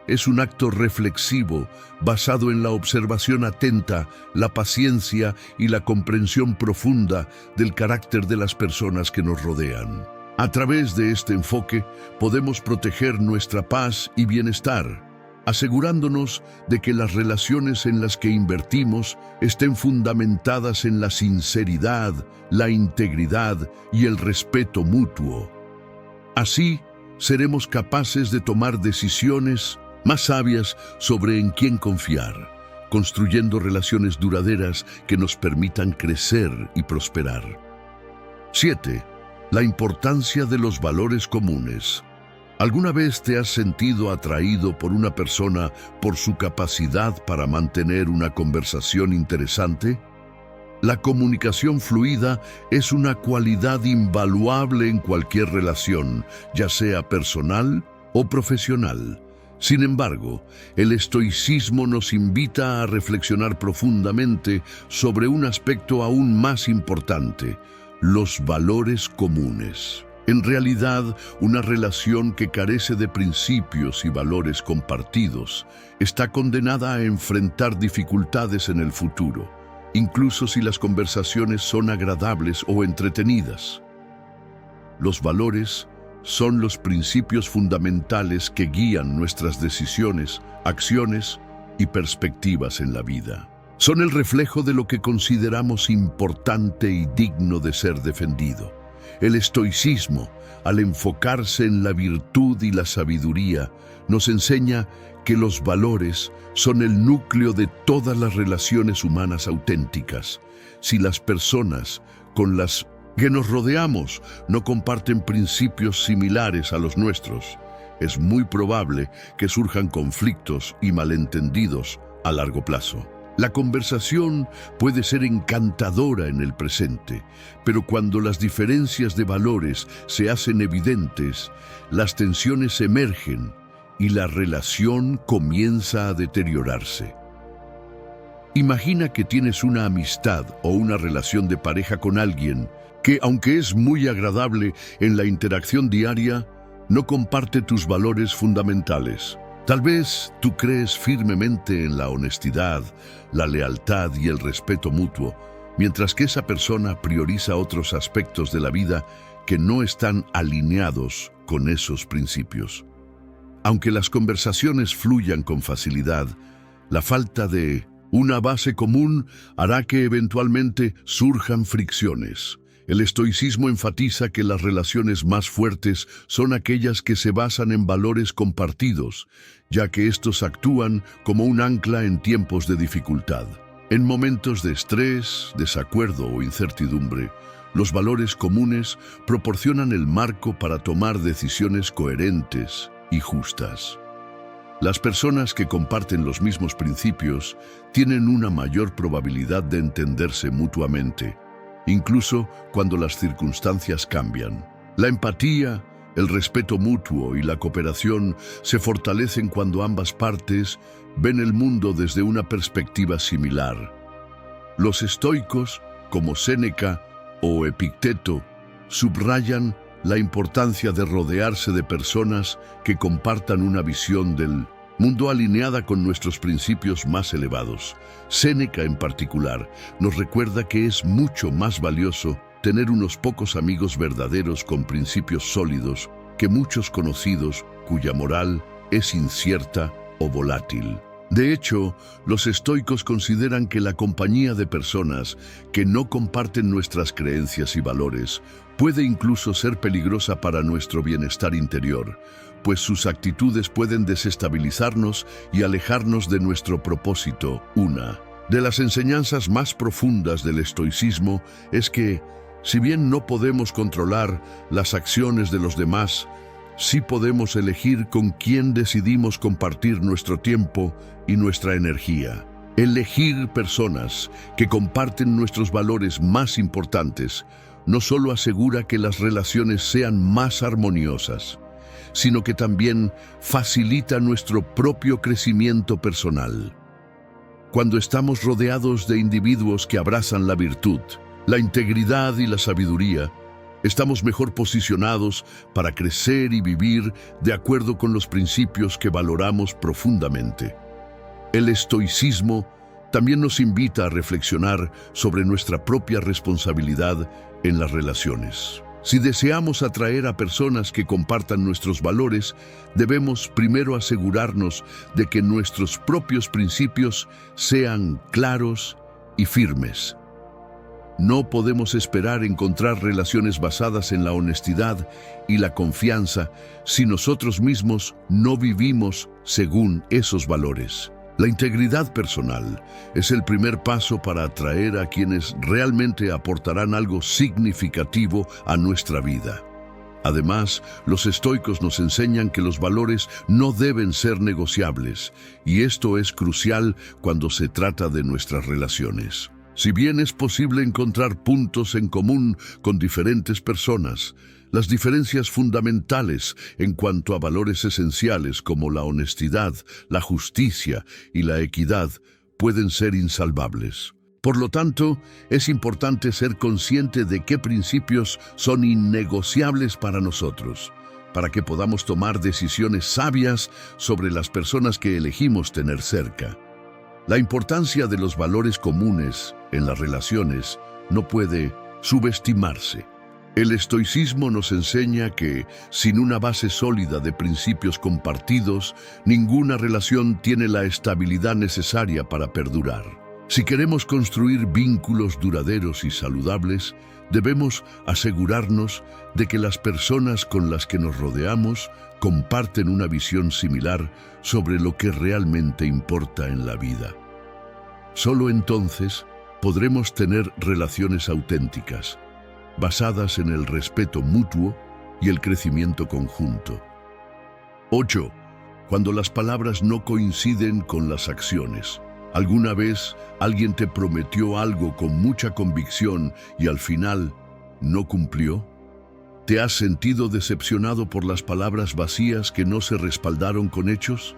Es un acto reflexivo, basado en la observación atenta, la paciencia y la comprensión profunda del carácter de las personas que nos rodean. A través de este enfoque, podemos proteger nuestra paz y bienestar, asegurándonos de que las relaciones en las que invertimos estén fundamentadas en la sinceridad, la integridad y el respeto mutuo. Así, seremos capaces de tomar decisiones más sabias sobre en quién confiar, construyendo relaciones duraderas que nos permitan crecer y prosperar. 7. La importancia de los valores comunes. ¿Alguna vez te has sentido atraído por una persona por su capacidad para mantener una conversación interesante? La comunicación fluida es una cualidad invaluable en cualquier relación, ya sea personal o profesional. Sin embargo, el estoicismo nos invita a reflexionar profundamente sobre un aspecto aún más importante: los valores comunes. En realidad, una relación que carece de principios y valores compartidos está condenada a enfrentar dificultades en el futuro, incluso si las conversaciones son agradables o entretenidas. Los valores son los principios fundamentales que guían nuestras decisiones, acciones y perspectivas en la vida. Son el reflejo de lo que consideramos importante y digno de ser defendido. El estoicismo, al enfocarse en la virtud y la sabiduría, nos enseña que los valores son el núcleo de todas las relaciones humanas auténticas. Si las personas con las que nos rodeamos no comparten principios similares a los nuestros, es muy probable que surjan conflictos y malentendidos a largo plazo. La conversación puede ser encantadora en el presente, pero cuando las diferencias de valores se hacen evidentes, las tensiones emergen y la relación comienza a deteriorarse. Imagina que tienes una amistad o una relación de pareja con alguien que, aunque es muy agradable en la interacción diaria, no comparte tus valores fundamentales. Tal vez tú crees firmemente en la honestidad, la lealtad y el respeto mutuo, mientras que esa persona prioriza otros aspectos de la vida que no están alineados con esos principios. Aunque las conversaciones fluyan con facilidad, la falta de una base común hará que eventualmente surjan fricciones. El estoicismo enfatiza que las relaciones más fuertes son aquellas que se basan en valores compartidos, ya que estos actúan como un ancla en tiempos de dificultad. En momentos de estrés, desacuerdo o incertidumbre, los valores comunes proporcionan el marco para tomar decisiones coherentes y justas. Las personas que comparten los mismos principios tienen una mayor probabilidad de entenderse mutuamente, incluso cuando las circunstancias cambian. La empatía, el respeto mutuo y la cooperación se fortalecen cuando ambas partes ven el mundo desde una perspectiva similar. Los estoicos, como Séneca o Epicteto, subrayan la importancia de rodearse de personas que compartan una visión del mundo alineada con nuestros principios más elevados. Séneca, en particular, nos recuerda que es mucho más valioso tener unos pocos amigos verdaderos con principios sólidos que muchos conocidos cuya moral es incierta o volátil. De hecho, los estoicos consideran que la compañía de personas que no comparten nuestras creencias y valores puede incluso ser peligrosa para nuestro bienestar interior, pues sus actitudes pueden desestabilizarnos y alejarnos de nuestro propósito. Una de las enseñanzas más profundas del estoicismo es que, si bien no podemos controlar las acciones de los demás, sí podemos elegir con quién decidimos compartir nuestro tiempo y nuestra energía. Elegir personas que comparten nuestros valores más importantes no solo asegura que las relaciones sean más armoniosas, sino que también facilita nuestro propio crecimiento personal. Cuando estamos rodeados de individuos que abrazan la virtud, la integridad y la sabiduría, estamos mejor posicionados para crecer y vivir de acuerdo con los principios que valoramos profundamente. El estoicismo también nos invita a reflexionar sobre nuestra propia responsabilidad en las relaciones. Si deseamos atraer a personas que compartan nuestros valores, debemos primero asegurarnos de que nuestros propios principios sean claros y firmes. No podemos esperar encontrar relaciones basadas en la honestidad y la confianza si nosotros mismos no vivimos según esos valores. La integridad personal es el primer paso para atraer a quienes realmente aportarán algo significativo a nuestra vida. Además, los estoicos nos enseñan que los valores no deben ser negociables, y esto es crucial cuando se trata de nuestras relaciones. Si bien es posible encontrar puntos en común con diferentes personas, las diferencias fundamentales en cuanto a valores esenciales como la honestidad, la justicia y la equidad pueden ser insalvables. Por lo tanto, es importante ser consciente de qué principios son innegociables para nosotros, para que podamos tomar decisiones sabias sobre las personas que elegimos tener cerca. La importancia de los valores comunes en las relaciones no puede subestimarse. El estoicismo nos enseña que, sin una base sólida de principios compartidos, ninguna relación tiene la estabilidad necesaria para perdurar. Si queremos construir vínculos duraderos y saludables, debemos asegurarnos de que las personas con las que nos rodeamos comparten una visión similar sobre lo que realmente importa en la vida. Solo entonces podremos tener relaciones auténticas, basadas en el respeto mutuo y el crecimiento conjunto. 8. Cuando las palabras no coinciden con las acciones. ¿Alguna vez alguien te prometió algo con mucha convicción y al final no cumplió? ¿Te has sentido decepcionado por las palabras vacías que no se respaldaron con hechos?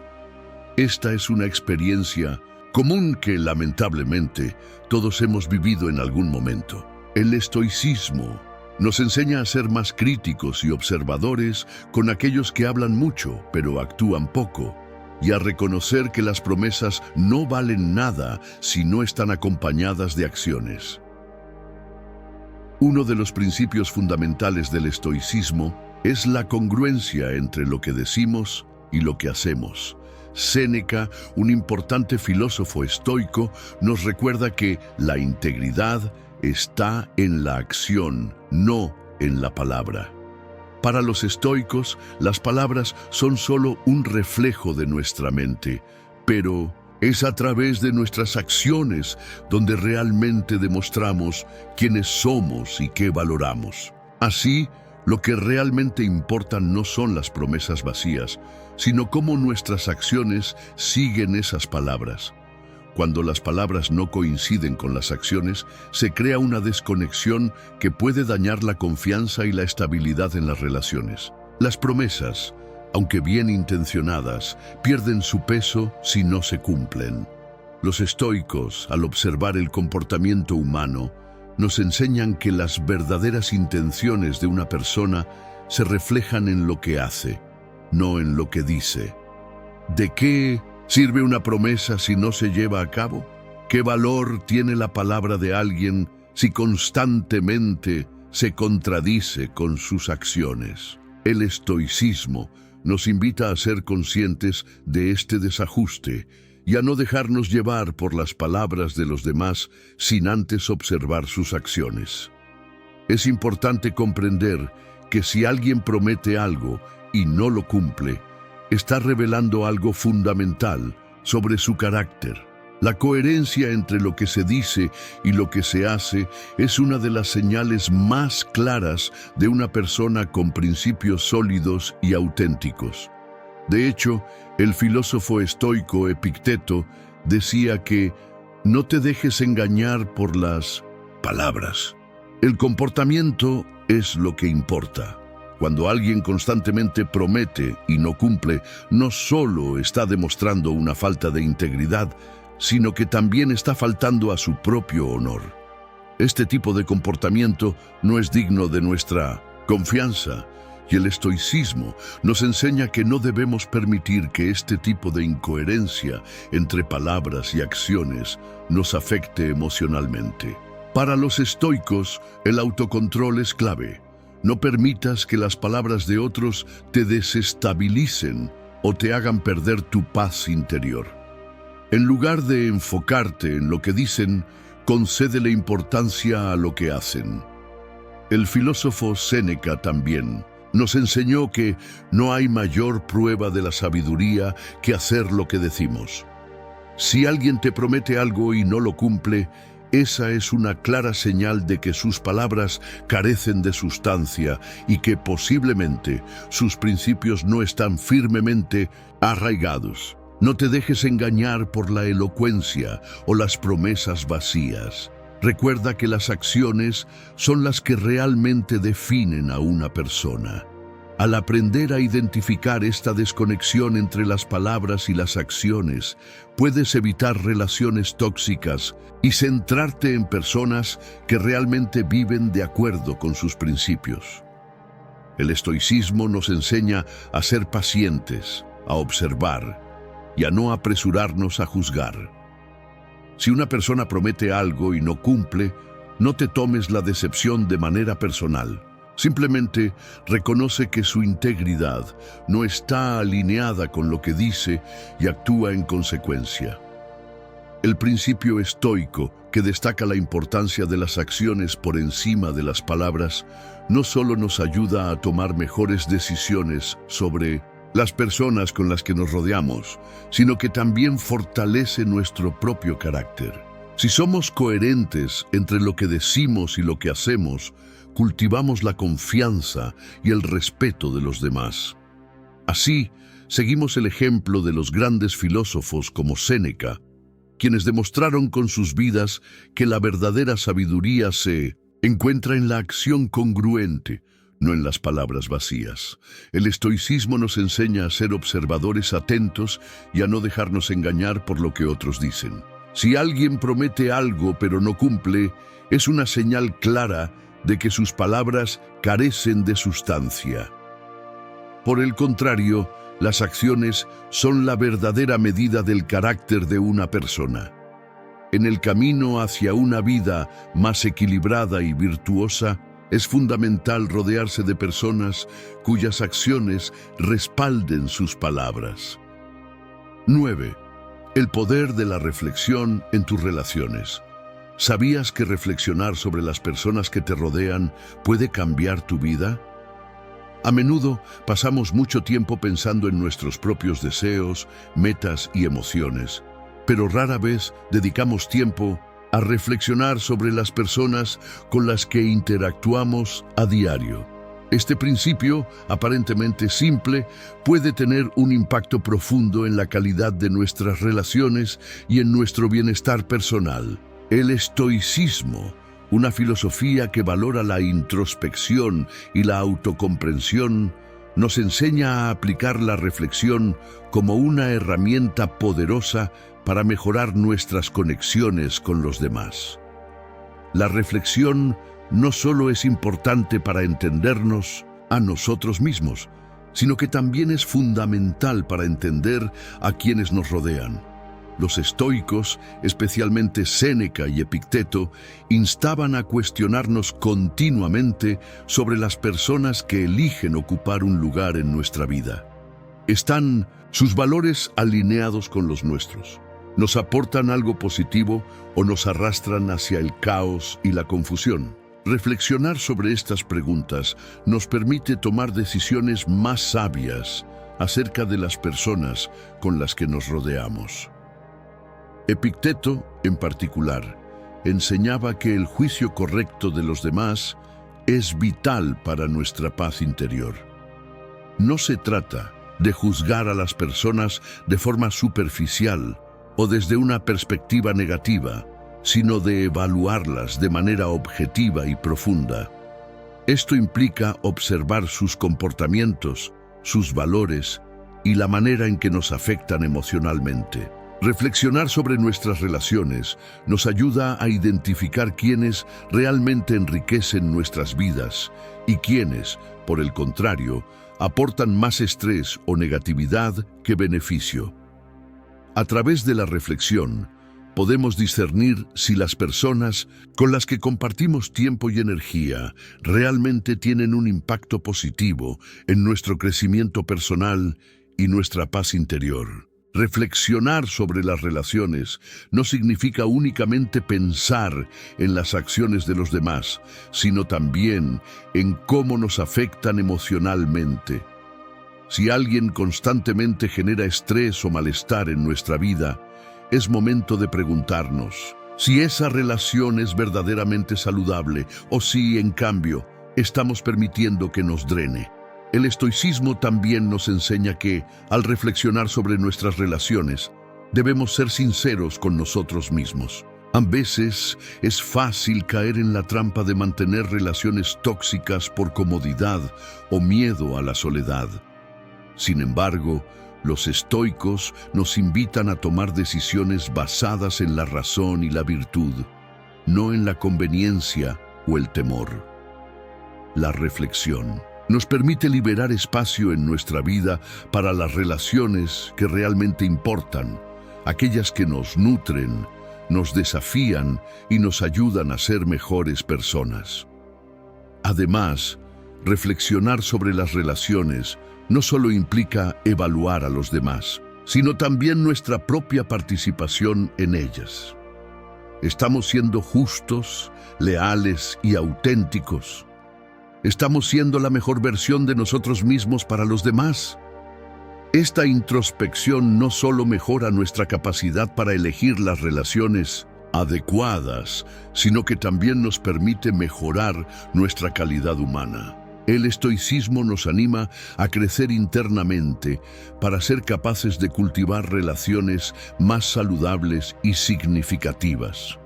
Esta es una experiencia común que, lamentablemente, todos hemos vivido en algún momento. El estoicismo nos enseña a ser más críticos y observadores con aquellos que hablan mucho, pero actúan poco, y a reconocer que las promesas no valen nada si no están acompañadas de acciones. Uno de los principios fundamentales del estoicismo es la congruencia entre lo que decimos y lo que hacemos. Séneca, un importante filósofo estoico, nos recuerda que la integridad está en la acción, no en la palabra. Para los estoicos, las palabras son solo un reflejo de nuestra mente, pero es a través de nuestras acciones donde realmente demostramos quiénes somos y qué valoramos. Así, lo que realmente importa no son las promesas vacías, sino cómo nuestras acciones siguen esas palabras. Cuando las palabras no coinciden con las acciones, se crea una desconexión que puede dañar la confianza y la estabilidad en las relaciones. Las promesas, aunque bien intencionadas, pierden su peso si no se cumplen. Los estoicos, al observar el comportamiento humano, nos enseñan que las verdaderas intenciones de una persona se reflejan en lo que hace, no en lo que dice. ¿De qué sirve una promesa si no se lleva a cabo? ¿Qué valor tiene la palabra de alguien si constantemente se contradice con sus acciones. El estoicismo nos invita a ser conscientes de este desajuste y a no dejarnos llevar por las palabras de los demás sin antes observar sus acciones. Es importante comprender que si alguien promete algo y no lo cumple, está revelando algo fundamental sobre su carácter. La coherencia entre lo que se dice y lo que se hace es una de las señales más claras de una persona con principios sólidos y auténticos. De hecho, el filósofo estoico Epicteto decía que no te dejes engañar por las palabras. El comportamiento es lo que importa. Cuando alguien constantemente promete y no cumple, no solo está demostrando una falta de integridad, sino que también está faltando a su propio honor. Este tipo de comportamiento no es digno de nuestra confianza, y el estoicismo nos enseña que no debemos permitir que este tipo de incoherencia entre palabras y acciones nos afecte emocionalmente. Para los estoicos, el autocontrol es clave. No permitas que las palabras de otros te desestabilicen o te hagan perder tu paz interior. En lugar de enfocarte en lo que dicen, concédele importancia a lo que hacen. El filósofo Séneca también nos enseñó que no hay mayor prueba de la sabiduría que hacer lo que decimos. Si alguien te promete algo y no lo cumple, esa es una clara señal de que sus palabras carecen de sustancia y que posiblemente sus principios no están firmemente arraigados. No te dejes engañar por la elocuencia o las promesas vacías. Recuerda que las acciones son las que realmente definen a una persona. Al aprender a identificar esta desconexión entre las palabras y las acciones, puedes evitar relaciones tóxicas y centrarte en personas que realmente viven de acuerdo con sus principios. El estoicismo nos enseña a ser pacientes, a observar y a no apresurarnos a juzgar. Si una persona promete algo y no cumple, no te tomes la decepción de manera personal. Simplemente reconoce que su integridad no está alineada con lo que dice y actúa en consecuencia. El principio estoico, que destaca la importancia de las acciones por encima de las palabras, no solo nos ayuda a tomar mejores decisiones sobre las personas con las que nos rodeamos, sino que también fortalece nuestro propio carácter. Si somos coherentes entre lo que decimos y lo que hacemos, cultivamos la confianza y el respeto de los demás. Así, seguimos el ejemplo de los grandes filósofos como Séneca, quienes demostraron con sus vidas que la verdadera sabiduría se encuentra en la acción congruente, no en las palabras vacías. El estoicismo nos enseña a ser observadores atentos y a no dejarnos engañar por lo que otros dicen. Si alguien promete algo pero no cumple, es una señal clara de que sus palabras carecen de sustancia. Por el contrario, las acciones son la verdadera medida del carácter de una persona. En el camino hacia una vida más equilibrada y virtuosa, es fundamental rodearse de personas cuyas acciones respalden sus palabras. 9. El poder de la reflexión en tus relaciones. ¿Sabías que reflexionar sobre las personas que te rodean puede cambiar tu vida? A menudo pasamos mucho tiempo pensando en nuestros propios deseos, metas y emociones, pero rara vez dedicamos tiempo a reflexionar sobre las personas con las que interactuamos a diario. Este principio, aparentemente simple, puede tener un impacto profundo en la calidad de nuestras relaciones y en nuestro bienestar personal. El estoicismo, una filosofía que valora la introspección y la autocomprensión, nos enseña a aplicar la reflexión como una herramienta poderosa para mejorar nuestras conexiones con los demás. La reflexión no solo es importante para entendernos a nosotros mismos, sino que también es fundamental para entender a quienes nos rodean. Los estoicos, especialmente Séneca y Epicteto, instaban a cuestionarnos continuamente sobre las personas que eligen ocupar un lugar en nuestra vida. ¿Están sus valores alineados con los nuestros? ¿Nos aportan algo positivo o nos arrastran hacia el caos y la confusión? Reflexionar sobre estas preguntas nos permite tomar decisiones más sabias acerca de las personas con las que nos rodeamos. Epicteto, en particular, enseñaba que el juicio correcto de los demás es vital para nuestra paz interior. No se trata de juzgar a las personas de forma superficial o desde una perspectiva negativa, sino de evaluarlas de manera objetiva y profunda. Esto implica observar sus comportamientos, sus valores y la manera en que nos afectan emocionalmente. Reflexionar sobre nuestras relaciones nos ayuda a identificar quiénes realmente enriquecen nuestras vidas y quiénes, por el contrario, aportan más estrés o negatividad que beneficio. A través de la reflexión, podemos discernir si las personas con las que compartimos tiempo y energía realmente tienen un impacto positivo en nuestro crecimiento personal y nuestra paz interior. Reflexionar sobre las relaciones no significa únicamente pensar en las acciones de los demás, sino también en cómo nos afectan emocionalmente. Si alguien constantemente genera estrés o malestar en nuestra vida, es momento de preguntarnos si esa relación es verdaderamente saludable o si, en cambio, estamos permitiendo que nos drene. El estoicismo también nos enseña que, al reflexionar sobre nuestras relaciones, debemos ser sinceros con nosotros mismos. A veces es fácil caer en la trampa de mantener relaciones tóxicas por comodidad o miedo a la soledad. Sin embargo, los estoicos nos invitan a tomar decisiones basadas en la razón y la virtud, no en la conveniencia o el temor. La reflexión nos permite liberar espacio en nuestra vida para las relaciones que realmente importan, aquellas que nos nutren, nos desafían y nos ayudan a ser mejores personas. Además, reflexionar sobre las relaciones no solo implica evaluar a los demás, sino también nuestra propia participación en ellas. ¿Estamos siendo justos, leales y auténticos? ¿Estamos siendo la mejor versión de nosotros mismos para los demás? Esta introspección no solo mejora nuestra capacidad para elegir las relaciones adecuadas, sino que también nos permite mejorar nuestra calidad humana. El estoicismo nos anima a crecer internamente para ser capaces de cultivar relaciones más saludables y significativas.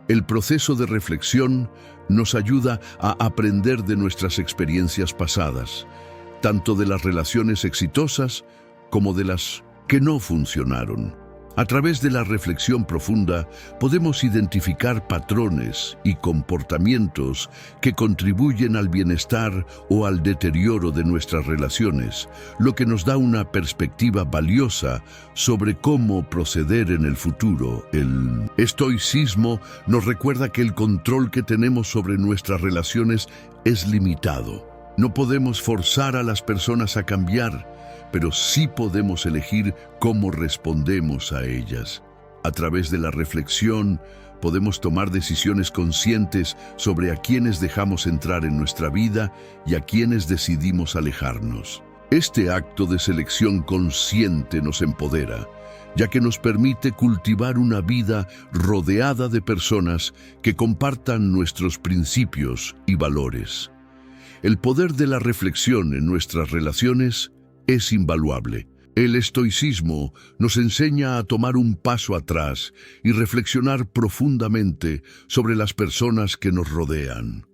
El proceso de reflexión nos ayuda a aprender de nuestras experiencias pasadas, tanto de las relaciones exitosas como de las que no funcionaron. A través de la reflexión profunda podemos identificar patrones y comportamientos que contribuyen al bienestar o al deterioro de nuestras relaciones, lo que nos da una perspectiva valiosa sobre cómo proceder en el futuro. El estoicismo nos recuerda que el control que tenemos sobre nuestras relaciones es limitado. No podemos forzar a las personas a cambiar, pero sí podemos elegir cómo respondemos a ellas. A través de la reflexión, podemos tomar decisiones conscientes sobre a quiénes dejamos entrar en nuestra vida y a quiénes decidimos alejarnos. Este acto de selección consciente nos empodera, ya que nos permite cultivar una vida rodeada de personas que compartan nuestros principios y valores. El poder de la reflexión en nuestras relaciones es invaluable. El estoicismo nos enseña a tomar un paso atrás y reflexionar profundamente sobre las personas que nos rodean.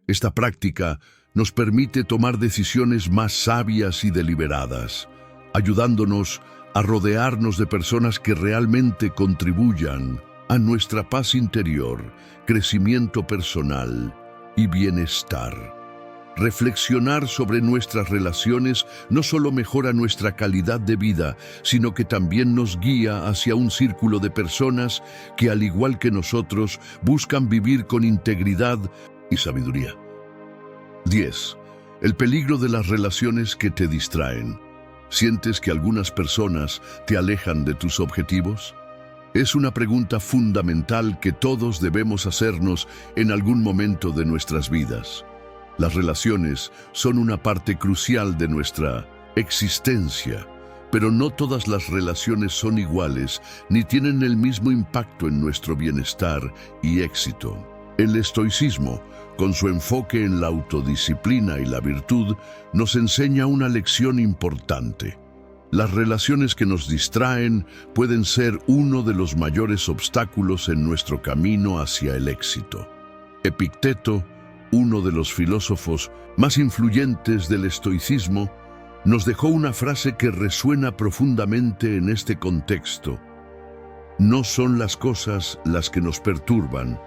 Esta práctica nos permite tomar decisiones más sabias y deliberadas, ayudándonos a rodearnos de personas que realmente contribuyan a nuestra paz interior, crecimiento personal y bienestar. Reflexionar sobre nuestras relaciones no solo mejora nuestra calidad de vida, sino que también nos guía hacia un círculo de personas que, al igual que nosotros, buscan vivir con integridad y sabiduría. 10. El peligro de las relaciones que te distraen. ¿Sientes que algunas personas te alejan de tus objetivos? Es una pregunta fundamental que todos debemos hacernos en algún momento de nuestras vidas. Las relaciones son una parte crucial de nuestra existencia, pero no todas las relaciones son iguales ni tienen el mismo impacto en nuestro bienestar y éxito. El estoicismo, con su enfoque en la autodisciplina y la virtud, nos enseña una lección importante. Las relaciones que nos distraen pueden ser uno de los mayores obstáculos en nuestro camino hacia el éxito. Epicteto, uno de los filósofos más influyentes del estoicismo, nos dejó una frase que resuena profundamente en este contexto. No son las cosas las que nos perturban,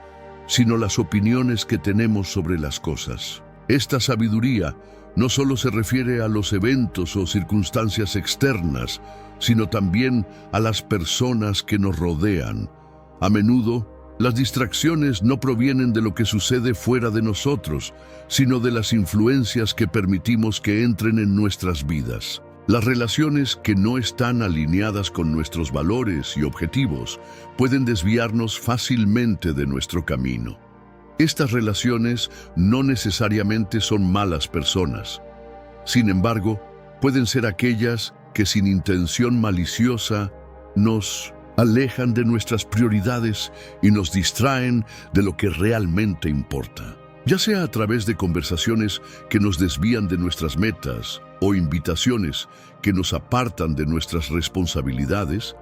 sino las opiniones que tenemos sobre las cosas. Esta sabiduría no solo se refiere a los eventos o circunstancias externas, sino también a las personas que nos rodean. A menudo, las distracciones no provienen de lo que sucede fuera de nosotros, sino de las influencias que permitimos que entren en nuestras vidas. Las relaciones que no están alineadas con nuestros valores y objetivos pueden desviarnos fácilmente de nuestro camino. Estas relaciones no necesariamente son malas personas. Sin embargo, pueden ser aquellas que sin intención maliciosa nos alejan de nuestras prioridades y nos distraen de lo que realmente importa. Ya sea a través de conversaciones que nos desvían de nuestras metas o invitaciones que nos apartan de nuestras responsabilidades,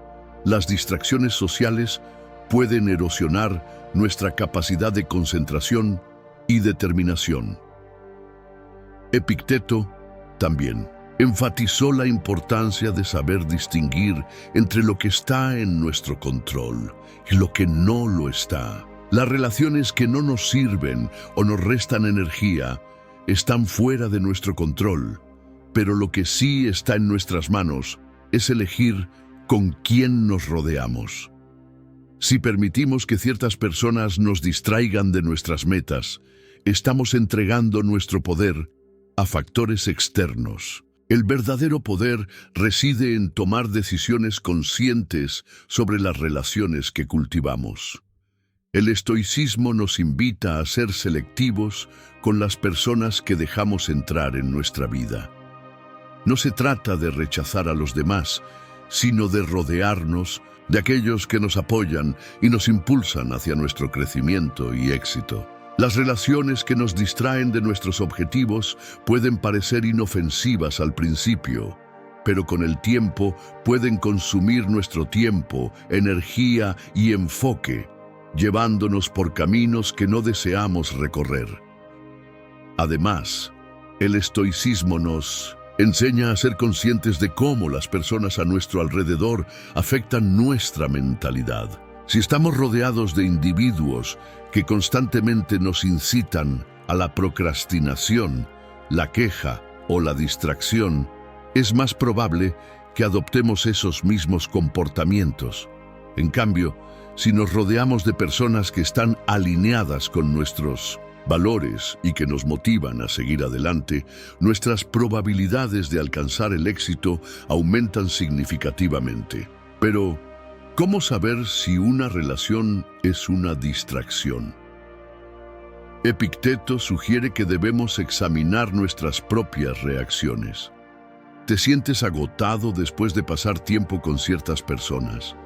las distracciones sociales pueden erosionar nuestra capacidad de concentración y determinación. Epicteto también enfatizó la importancia de saber distinguir entre lo que está en nuestro control y lo que no lo está. Las relaciones que no nos sirven o nos restan energía están fuera de nuestro control, pero lo que sí está en nuestras manos es elegir con quién nos rodeamos. Si permitimos que ciertas personas nos distraigan de nuestras metas, estamos entregando nuestro poder a factores externos. El verdadero poder reside en tomar decisiones conscientes sobre las relaciones que cultivamos. El estoicismo nos invita a ser selectivos con las personas que dejamos entrar en nuestra vida. No se trata de rechazar a los demás, sino de rodearnos de aquellos que nos apoyan y nos impulsan hacia nuestro crecimiento y éxito. Las relaciones que nos distraen de nuestros objetivos pueden parecer inofensivas al principio, pero con el tiempo pueden consumir nuestro tiempo, energía y enfoque, llevándonos por caminos que no deseamos recorrer. Además, el estoicismo nos enseña a ser conscientes de cómo las personas a nuestro alrededor afectan nuestra mentalidad. Si estamos rodeados de individuos que constantemente nos incitan a la procrastinación, la queja o la distracción, es más probable que adoptemos esos mismos comportamientos. En cambio, si nos rodeamos de personas que están alineadas con nuestros valores y que nos motivan a seguir adelante, nuestras probabilidades de alcanzar el éxito aumentan significativamente. Pero, ¿cómo saber si una relación es una distracción? Epicteto sugiere que debemos examinar nuestras propias reacciones. ¿Te sientes agotado después de pasar tiempo con ciertas personas?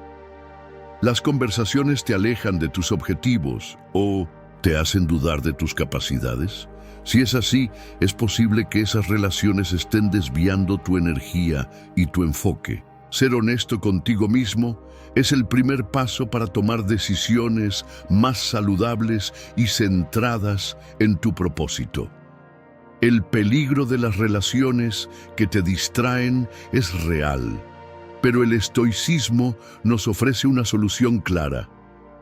¿Las conversaciones te alejan de tus objetivos o te hacen dudar de tus capacidades? Si es así, es posible que esas relaciones estén desviando tu energía y tu enfoque. Ser honesto contigo mismo es el primer paso para tomar decisiones más saludables y centradas en tu propósito. El peligro de las relaciones que te distraen es real, pero el estoicismo nos ofrece una solución clara: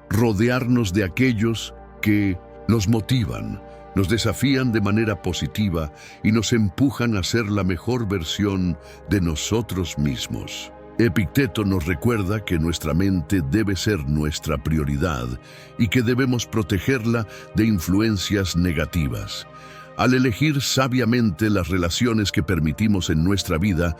rodearnos de aquellos que nos motivan, nos desafían de manera positiva y nos empujan a ser la mejor versión de nosotros mismos. Epicteto nos recuerda que nuestra mente debe ser nuestra prioridad y que debemos protegerla de influencias negativas. Al elegir sabiamente las relaciones que permitimos en nuestra vida,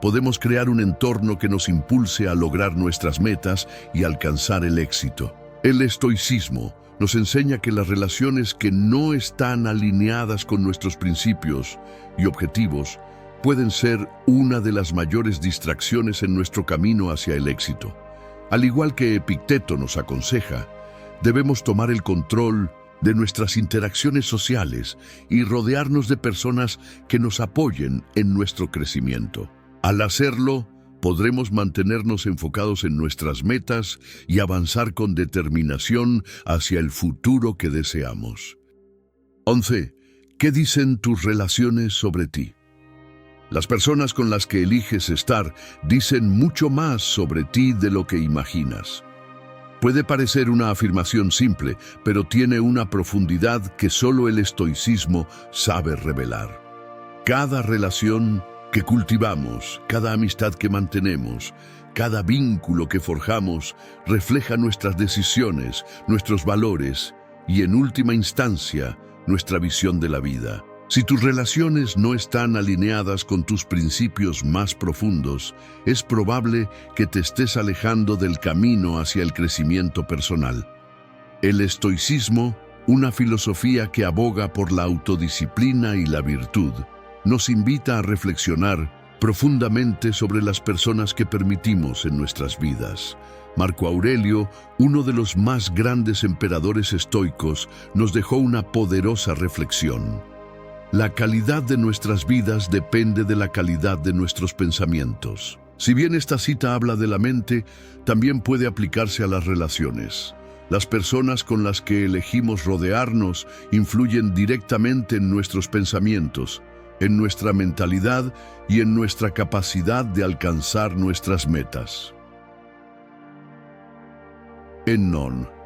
podemos crear un entorno que nos impulse a lograr nuestras metas y alcanzar el éxito. El estoicismo nos enseña que las relaciones que no están alineadas con nuestros principios y objetivos pueden ser una de las mayores distracciones en nuestro camino hacia el éxito. Al igual que Epicteto nos aconseja, debemos tomar el control de nuestras interacciones sociales y rodearnos de personas que nos apoyen en nuestro crecimiento. Al hacerlo, podremos mantenernos enfocados en nuestras metas y avanzar con determinación hacia el futuro que deseamos. 11. ¿Qué dicen tus relaciones sobre ti? Las personas con las que eliges estar dicen mucho más sobre ti de lo que imaginas. Puede parecer una afirmación simple, pero tiene una profundidad que solo el estoicismo sabe revelar. Cada relación que cultivamos, cada amistad que mantenemos, cada vínculo que forjamos, refleja nuestras decisiones, nuestros valores y, en última instancia, nuestra visión de la vida. Si tus relaciones no están alineadas con tus principios más profundos, es probable que te estés alejando del camino hacia el crecimiento personal. El estoicismo, una filosofía que aboga por la autodisciplina y la virtud, nos invita a reflexionar profundamente sobre las personas que permitimos en nuestras vidas. Marco Aurelio, uno de los más grandes emperadores estoicos, nos dejó una poderosa reflexión. La calidad de nuestras vidas depende de la calidad de nuestros pensamientos. Si bien esta cita habla de la mente, también puede aplicarse a las relaciones. Las personas con las que elegimos rodearnos influyen directamente en nuestros pensamientos, en nuestra mentalidad y en nuestra capacidad de alcanzar nuestras metas. En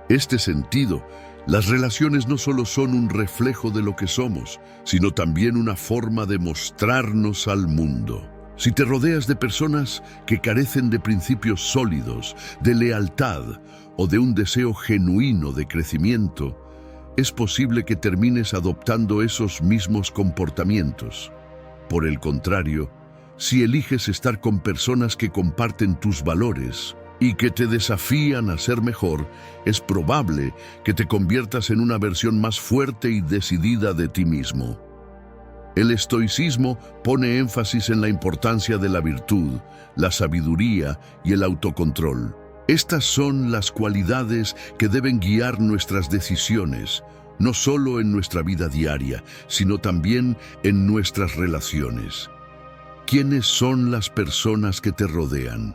este sentido, las relaciones no solo son un reflejo de lo que somos, sino también una forma de mostrarnos al mundo. Si te rodeas de personas que carecen de principios sólidos, de lealtad o de un deseo genuino de crecimiento, es posible que termines adoptando esos mismos comportamientos. Por el contrario, si eliges estar con personas que comparten tus valores y que te desafían a ser mejor, es probable que te conviertas en una versión más fuerte y decidida de ti mismo. El estoicismo pone énfasis en la importancia de la virtud, la sabiduría y el autocontrol. Estas son las cualidades que deben guiar nuestras decisiones, no solo en nuestra vida diaria, sino también en nuestras relaciones. ¿Quiénes son las personas que te rodean?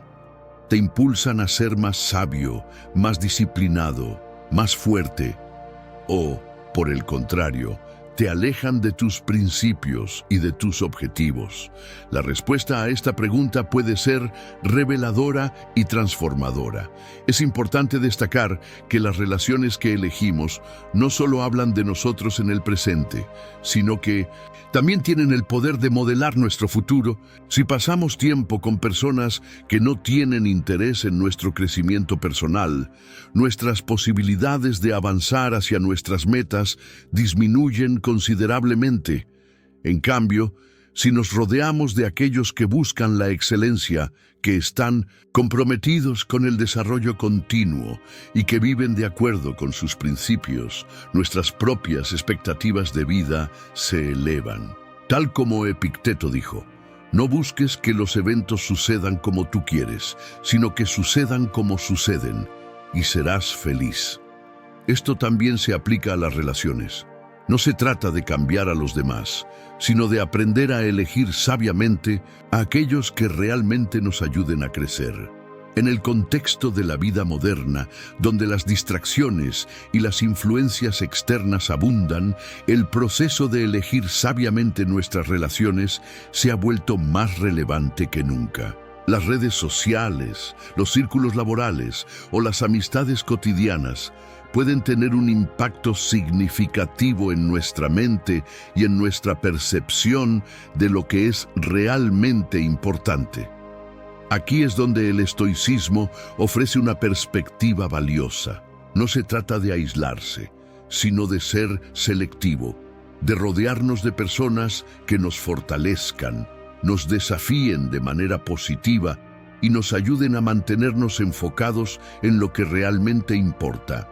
¿Te impulsan a ser más sabio, más disciplinado, más fuerte? ¿O, por el contrario, te alejan de tus principios y de tus objetivos? La respuesta a esta pregunta puede ser reveladora y transformadora. Es importante destacar que las relaciones que elegimos no solo hablan de nosotros en el presente, sino que también tienen el poder de modelar nuestro futuro. Si pasamos tiempo con personas que no tienen interés en nuestro crecimiento personal, nuestras posibilidades de avanzar hacia nuestras metas disminuyen considerablemente. En cambio, si nos rodeamos de aquellos que buscan la excelencia, que están comprometidos con el desarrollo continuo y que viven de acuerdo con sus principios, nuestras propias expectativas de vida se elevan. Tal como Epicteto dijo, no busques que los eventos sucedan como tú quieres, sino que sucedan como suceden, y serás feliz. Esto también se aplica a las relaciones. No se trata de cambiar a los demás, sino de aprender a elegir sabiamente a aquellos que realmente nos ayuden a crecer. En el contexto de la vida moderna, donde las distracciones y las influencias externas abundan, el proceso de elegir sabiamente nuestras relaciones se ha vuelto más relevante que nunca. Las redes sociales, los círculos laborales o las amistades cotidianas pueden tener un impacto significativo en nuestra mente y en nuestra percepción de lo que es realmente importante. Aquí es donde el estoicismo ofrece una perspectiva valiosa. No se trata de aislarse, sino de ser selectivo, de rodearnos de personas que nos fortalezcan, nos desafíen de manera positiva y nos ayuden a mantenernos enfocados en lo que realmente importa.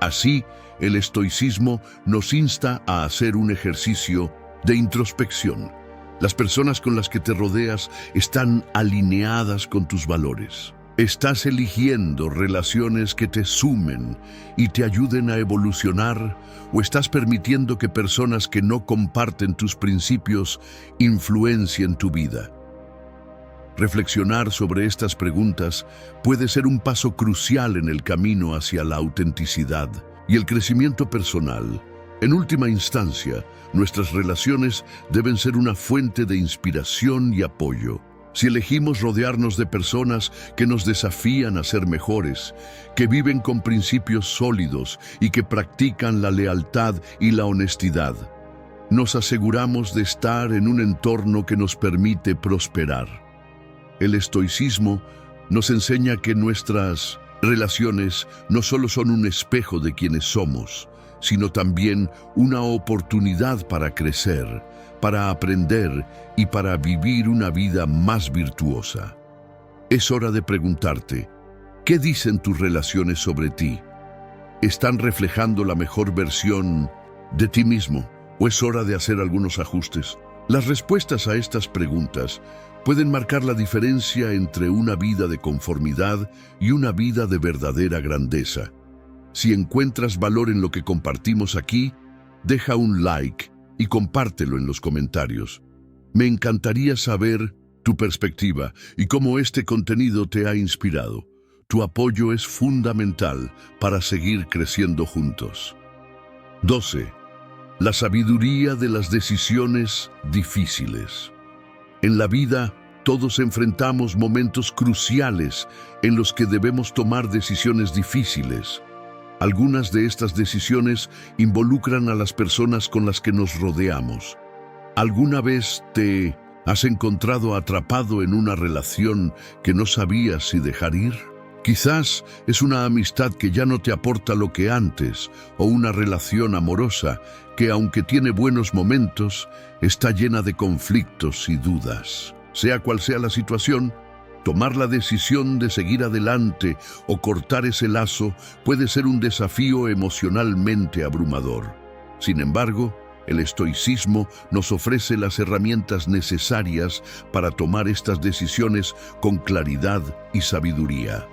Así, el estoicismo nos insta a hacer un ejercicio de introspección. Las personas con las que te rodeas están alineadas con tus valores. ¿Estás eligiendo relaciones que te sumen y te ayuden a evolucionar, o estás permitiendo que personas que no comparten tus principios influencien tu vida? Reflexionar sobre estas preguntas puede ser un paso crucial en el camino hacia la autenticidad y el crecimiento personal. En última instancia, nuestras relaciones deben ser una fuente de inspiración y apoyo. Si elegimos rodearnos de personas que nos desafían a ser mejores, que viven con principios sólidos y que practican la lealtad y la honestidad, nos aseguramos de estar en un entorno que nos permite prosperar. El estoicismo nos enseña que nuestras relaciones no solo son un espejo de quienes somos, sino también una oportunidad para crecer, para aprender y para vivir una vida más virtuosa. Es hora de preguntarte, ¿qué dicen tus relaciones sobre ti? ¿Están reflejando la mejor versión de ti mismo, o es hora de hacer algunos ajustes? Las respuestas a estas preguntas pueden marcar la diferencia entre una vida de conformidad y una vida de verdadera grandeza. Si encuentras valor en lo que compartimos aquí, deja un like y compártelo en los comentarios. Me encantaría saber tu perspectiva y cómo este contenido te ha inspirado. Tu apoyo es fundamental para seguir creciendo juntos. 12. La sabiduría de las decisiones difíciles. En la vida, todos enfrentamos momentos cruciales en los que debemos tomar decisiones difíciles. Algunas de estas decisiones involucran a las personas con las que nos rodeamos. ¿Alguna vez te has encontrado atrapado en una relación que no sabías si dejar ir? Quizás es una amistad que ya no te aporta lo que antes, o una relación amorosa que, aunque tiene buenos momentos, está llena de conflictos y dudas. Sea cual sea la situación, tomar la decisión de seguir adelante o cortar ese lazo puede ser un desafío emocionalmente abrumador. Sin embargo, el estoicismo nos ofrece las herramientas necesarias para tomar estas decisiones con claridad y sabiduría.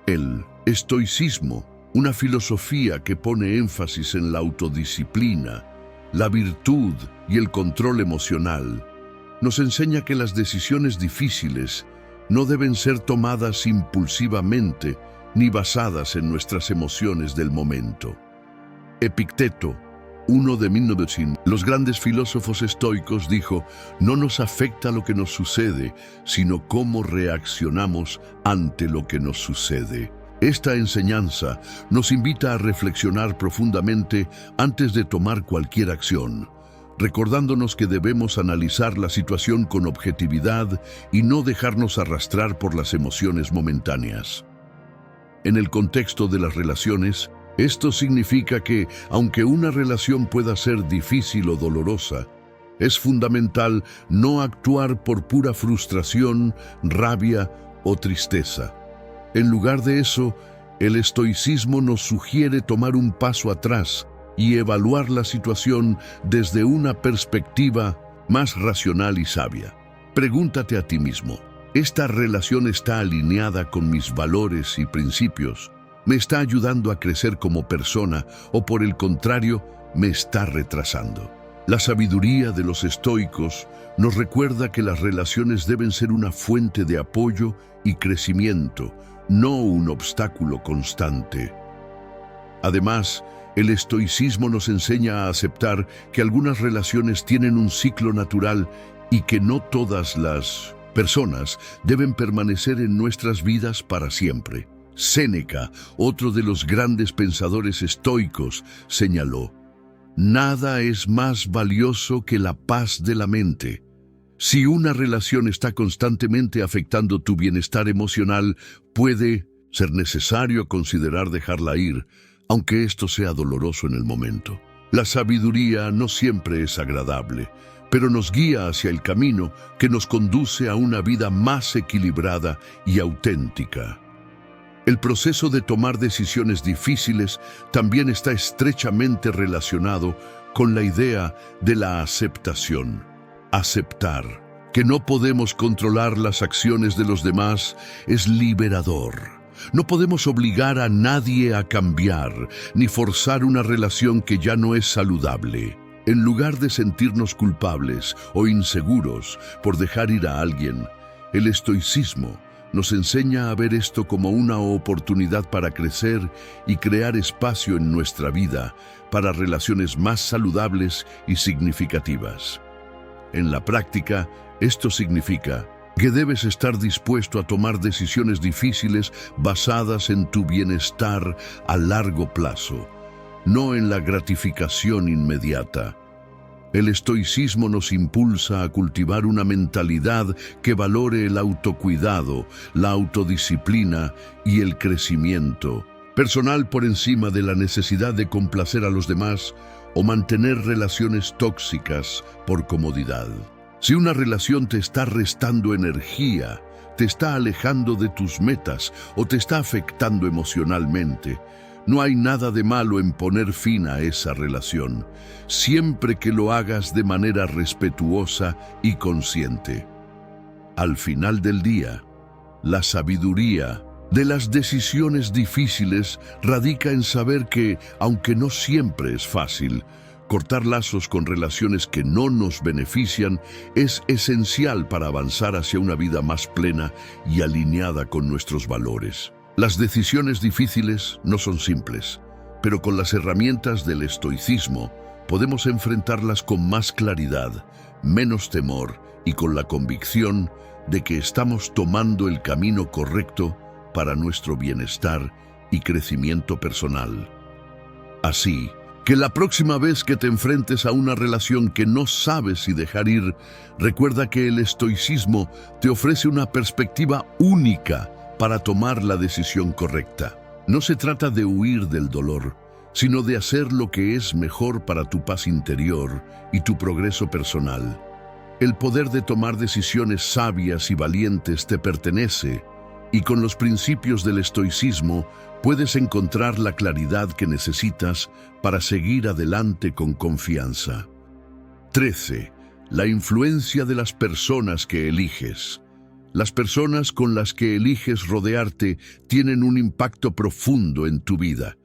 El estoicismo, una filosofía que pone énfasis en la autodisciplina, la virtud y el control emocional, nos enseña que las decisiones difíciles no deben ser tomadas impulsivamente ni basadas en nuestras emociones del momento. Epicteto, uno de 1900, los grandes filósofos estoicos, dijo: no nos afecta lo que nos sucede, sino cómo reaccionamos ante lo que nos sucede. Esta enseñanza nos invita a reflexionar profundamente antes de tomar cualquier acción, recordándonos que debemos analizar la situación con objetividad y no dejarnos arrastrar por las emociones momentáneas. En el contexto de las relaciones, esto significa que, aunque una relación pueda ser difícil o dolorosa, es fundamental no actuar por pura frustración, rabia o tristeza. En lugar de eso, el estoicismo nos sugiere tomar un paso atrás y evaluar la situación desde una perspectiva más racional y sabia. Pregúntate a ti mismo, ¿esta relación está alineada con mis valores y principios? ¿Me está ayudando a crecer como persona o, por el contrario, me está retrasando? La sabiduría de los estoicos nos recuerda que las relaciones deben ser una fuente de apoyo y crecimiento, no un obstáculo constante. Además, el estoicismo nos enseña a aceptar que algunas relaciones tienen un ciclo natural y que no todas las personas deben permanecer en nuestras vidas para siempre. Séneca, otro de los grandes pensadores estoicos, señaló: nada es más valioso que la paz de la mente. Si una relación está constantemente afectando tu bienestar emocional, puede ser necesario considerar dejarla ir, aunque esto sea doloroso en el momento. La sabiduría no siempre es agradable, pero nos guía hacia el camino que nos conduce a una vida más equilibrada y auténtica. El proceso de tomar decisiones difíciles también está estrechamente relacionado con la idea de la aceptación. Aceptar que no podemos controlar las acciones de los demás es liberador. No podemos obligar a nadie a cambiar, ni forzar una relación que ya no es saludable. En lugar de sentirnos culpables o inseguros por dejar ir a alguien, el estoicismo nos enseña a ver esto como una oportunidad para crecer y crear espacio en nuestra vida para relaciones más saludables y significativas. En la práctica, esto significa que debes estar dispuesto a tomar decisiones difíciles basadas en tu bienestar a largo plazo, no en la gratificación inmediata. El estoicismo nos impulsa a cultivar una mentalidad que valore el autocuidado, la autodisciplina y el crecimiento personal por encima de la necesidad de complacer a los demás o mantener relaciones tóxicas por comodidad. Si una relación te está restando energía, te está alejando de tus metas o te está afectando emocionalmente, no hay nada de malo en poner fin a esa relación, siempre que lo hagas de manera respetuosa y consciente. Al final del día, la sabiduría de las decisiones difíciles radica en saber que, aunque no siempre es fácil, cortar lazos con relaciones que no nos benefician es esencial para avanzar hacia una vida más plena y alineada con nuestros valores. Las decisiones difíciles no son simples, pero con las herramientas del estoicismo podemos enfrentarlas con más claridad, menos temor y con la convicción de que estamos tomando el camino correcto para nuestro bienestar y crecimiento personal. Así que la próxima vez que te enfrentes a una relación que no sabes si dejar ir, recuerda que el estoicismo te ofrece una perspectiva única para tomar la decisión correcta. No se trata de huir del dolor, sino de hacer lo que es mejor para tu paz interior y tu progreso personal. El poder de tomar decisiones sabias y valientes te pertenece, y con los principios del estoicismo puedes encontrar la claridad que necesitas para seguir adelante con confianza. 13. La influencia de las personas que eliges. Las personas con las que eliges rodearte tienen un impacto profundo en tu vida,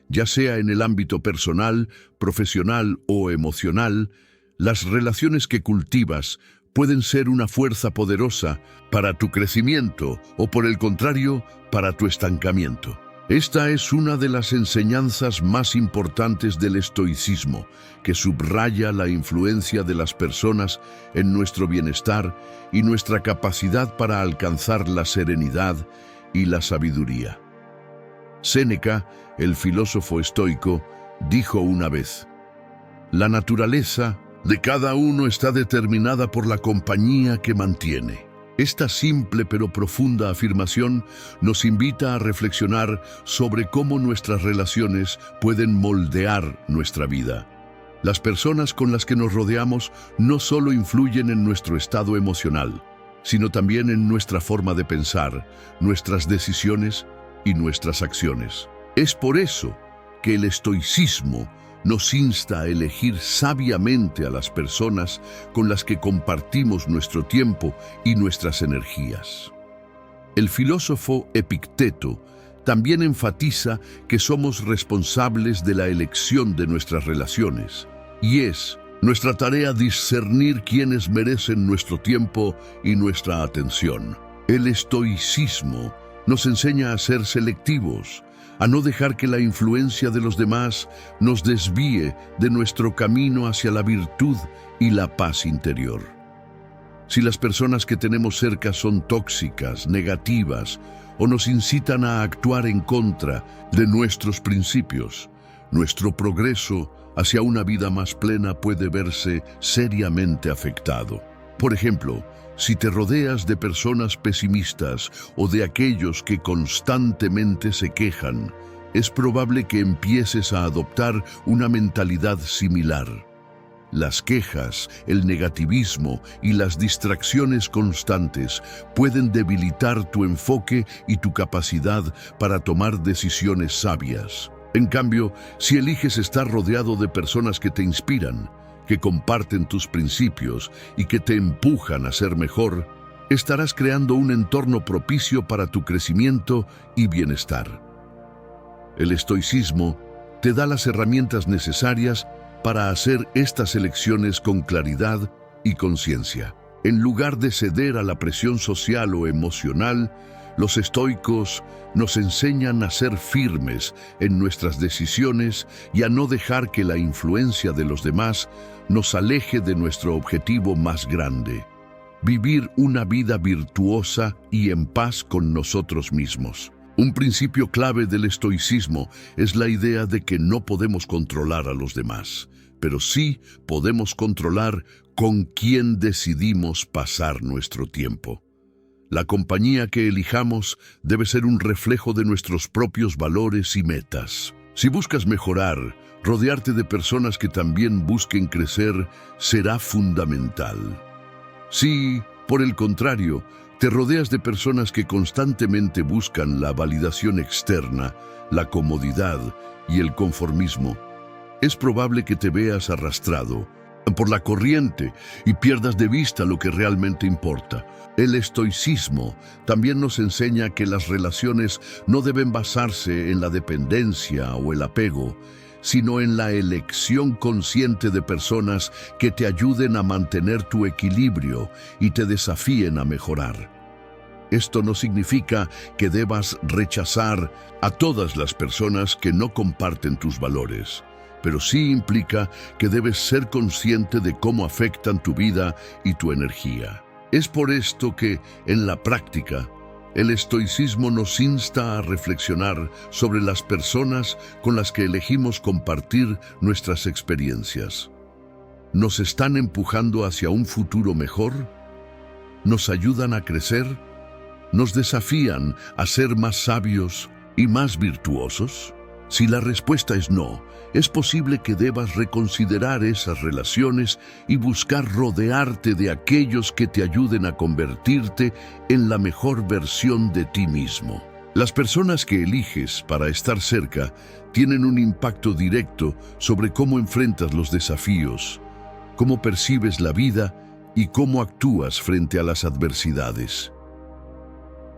ya sea en el ámbito personal, profesional o emocional. Las relaciones que cultivas pueden ser una fuerza poderosa para tu crecimiento o, por el contrario, para tu estancamiento. Esta es una de las enseñanzas más importantes del estoicismo, que subraya la influencia de las personas en nuestro bienestar y nuestra capacidad para alcanzar la serenidad y la sabiduría. Séneca, el filósofo estoico, dijo una vez: la naturaleza de cada uno está determinada por la compañía que mantiene. Esta simple pero profunda afirmación nos invita a reflexionar sobre cómo nuestras relaciones pueden moldear nuestra vida. Las personas con las que nos rodeamos no solo influyen en nuestro estado emocional, sino también en nuestra forma de pensar, nuestras decisiones y nuestras acciones. Es por eso que el estoicismo nos insta a elegir sabiamente a las personas con las que compartimos nuestro tiempo y nuestras energías. El filósofo Epicteto también enfatiza que somos responsables de la elección de nuestras relaciones, y es nuestra tarea discernir quiénes merecen nuestro tiempo y nuestra atención. El estoicismo nos enseña a ser selectivos, a no dejar que la influencia de los demás nos desvíe de nuestro camino hacia la virtud y la paz interior. Si las personas que tenemos cerca son tóxicas, negativas o nos incitan a actuar en contra de nuestros principios. Nuestro progreso hacia una vida más plena puede verse seriamente afectado. Por ejemplo, si te rodeas de personas pesimistas o de aquellos que constantemente se quejan, es probable que empieces a adoptar una mentalidad similar. Las quejas, el negativismo y las distracciones constantes pueden debilitar tu enfoque y tu capacidad para tomar decisiones sabias. En cambio, si eliges estar rodeado de personas que te inspiran, que comparten tus principios y que te empujan a ser mejor, estarás creando un entorno propicio para tu crecimiento y bienestar. El estoicismo te da las herramientas necesarias para hacer estas elecciones con claridad y conciencia. En lugar de ceder a la presión social o emocional, los estoicos nos enseñan a ser firmes en nuestras decisiones y a no dejar que la influencia de los demás nos aleje de nuestro objetivo más grande: vivir una vida virtuosa y en paz con nosotros mismos. Un principio clave del estoicismo es la idea de que no podemos controlar a los demás, pero sí podemos controlar con quién decidimos pasar nuestro tiempo. La compañía que elijamos debe ser un reflejo de nuestros propios valores y metas. Si buscas mejorar, rodearte de personas que también busquen crecer será fundamental. Si, por el contrario, te rodeas de personas que constantemente buscan la validación externa, la comodidad y el conformismo, es probable que te veas arrastrado por la corriente y pierdas de vista lo que realmente importa. El estoicismo también nos enseña que las relaciones no deben basarse en la dependencia o el apego, sino en la elección consciente de personas que te ayuden a mantener tu equilibrio y te desafíen a mejorar. Esto no significa que debas rechazar a todas las personas que no comparten tus valores, pero sí implica que debes ser consciente de cómo afectan tu vida y tu energía. Es por esto que, en la práctica, el estoicismo nos insta a reflexionar sobre las personas con las que elegimos compartir nuestras experiencias. ¿Nos están empujando hacia un futuro mejor? ¿Nos ayudan a crecer? ¿Nos desafían a ser más sabios y más virtuosos? Si la respuesta es no, es posible que debas reconsiderar esas relaciones y buscar rodearte de aquellos que te ayuden a convertirte en la mejor versión de ti mismo. Las personas que eliges para estar cerca tienen un impacto directo sobre cómo enfrentas los desafíos, cómo percibes la vida y cómo actúas frente a las adversidades.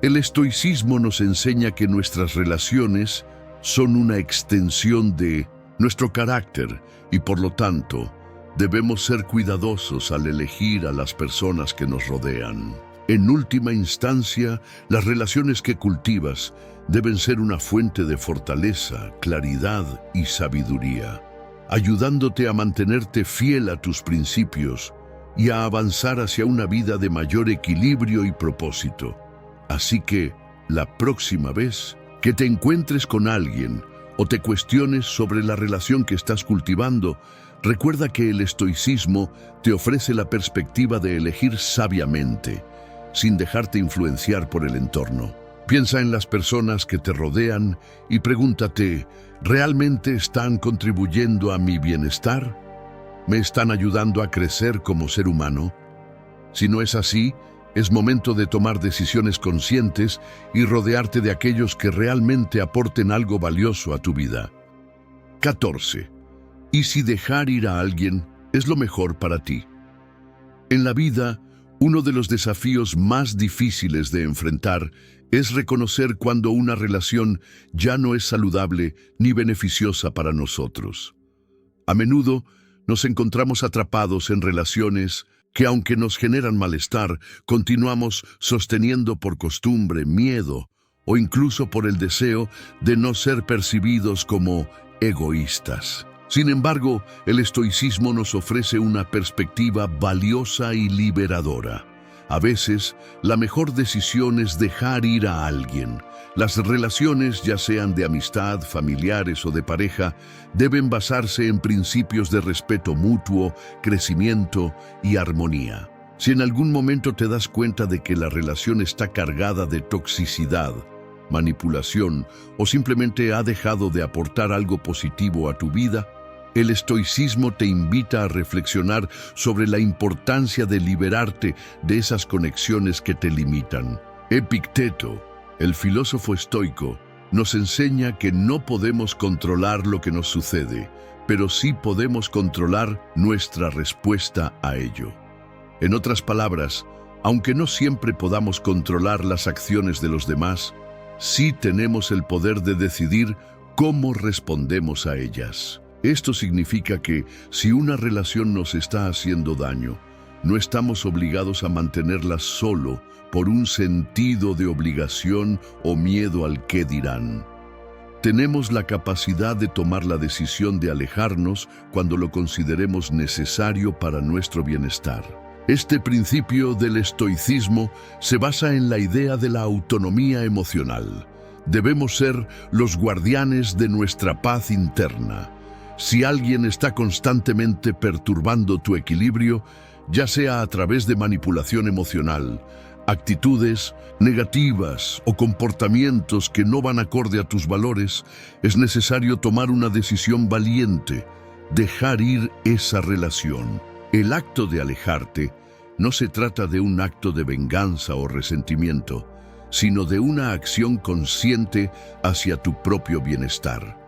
El estoicismo nos enseña que nuestras relaciones son una extensión de nuestro carácter y, por lo tanto, debemos ser cuidadosos al elegir a las personas que nos rodean. En última instancia, las relaciones que cultivas deben ser una fuente de fortaleza, claridad y sabiduría, ayudándote a mantenerte fiel a tus principios y a avanzar hacia una vida de mayor equilibrio y propósito. Así que, la próxima vez que te encuentres con alguien o te cuestiones sobre la relación que estás cultivando, recuerda que el estoicismo te ofrece la perspectiva de elegir sabiamente, sin dejarte influenciar por el entorno. Piensa en las personas que te rodean y pregúntate, ¿realmente están contribuyendo a mi bienestar? ¿Me están ayudando a crecer como ser humano? Si no es así, es momento de tomar decisiones conscientes y rodearte de aquellos que realmente aporten algo valioso a tu vida. 14. ¿Y si dejar ir a alguien es lo mejor para ti? En la vida, uno de los desafíos más difíciles de enfrentar es reconocer cuando una relación ya no es saludable ni beneficiosa para nosotros. A menudo nos encontramos atrapados en relaciones que, aunque nos generan malestar, continuamos sosteniendo por costumbre, miedo o incluso por el deseo de no ser percibidos como egoístas. Sin embargo, el estoicismo nos ofrece una perspectiva valiosa y liberadora. A veces, la mejor decisión es dejar ir a alguien. Las relaciones, ya sean de amistad, familiares o de pareja, deben basarse en principios de respeto mutuo, crecimiento y armonía. Si en algún momento te das cuenta de que la relación está cargada de toxicidad, manipulación o simplemente ha dejado de aportar algo positivo a tu vida, el estoicismo te invita a reflexionar sobre la importancia de liberarte de esas conexiones que te limitan. Epicteto, el filósofo estoico, nos enseña que no podemos controlar lo que nos sucede, pero sí podemos controlar nuestra respuesta a ello. En otras palabras, aunque no siempre podamos controlar las acciones de los demás, sí tenemos el poder de decidir cómo respondemos a ellas. Esto significa que, si una relación nos está haciendo daño, no estamos obligados a mantenerla solo por un sentido de obligación o miedo al qué dirán. Tenemos la capacidad de tomar la decisión de alejarnos cuando lo consideremos necesario para nuestro bienestar. Este principio del estoicismo se basa en la idea de la autonomía emocional. Debemos ser los guardianes de nuestra paz interna. Si alguien está constantemente perturbando tu equilibrio, ya sea a través de manipulación emocional, actitudes negativas o comportamientos que no van acorde a tus valores, es necesario tomar una decisión valiente, dejar ir esa relación. El acto de alejarte no se trata de un acto de venganza o resentimiento, sino de una acción consciente hacia tu propio bienestar.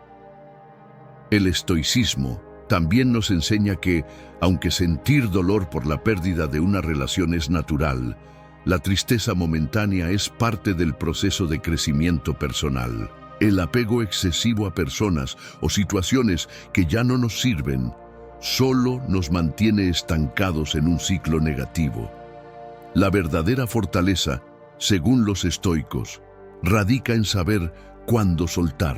El estoicismo también nos enseña que, aunque sentir dolor por la pérdida de una relación es natural, la tristeza momentánea es parte del proceso de crecimiento personal. El apego excesivo a personas o situaciones que ya no nos sirven solo nos mantiene estancados en un ciclo negativo. La verdadera fortaleza, según los estoicos, radica en saber cuándo soltar.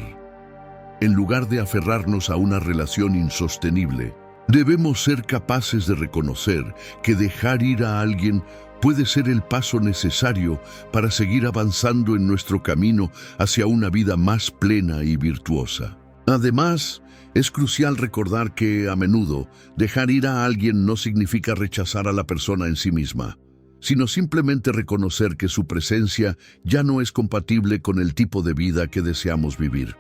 En lugar de aferrarnos a una relación insostenible, debemos ser capaces de reconocer que dejar ir a alguien puede ser el paso necesario para seguir avanzando en nuestro camino hacia una vida más plena y virtuosa. Además, es crucial recordar que, a menudo, dejar ir a alguien no significa rechazar a la persona en sí misma, sino simplemente reconocer que su presencia ya no es compatible con el tipo de vida que deseamos vivir.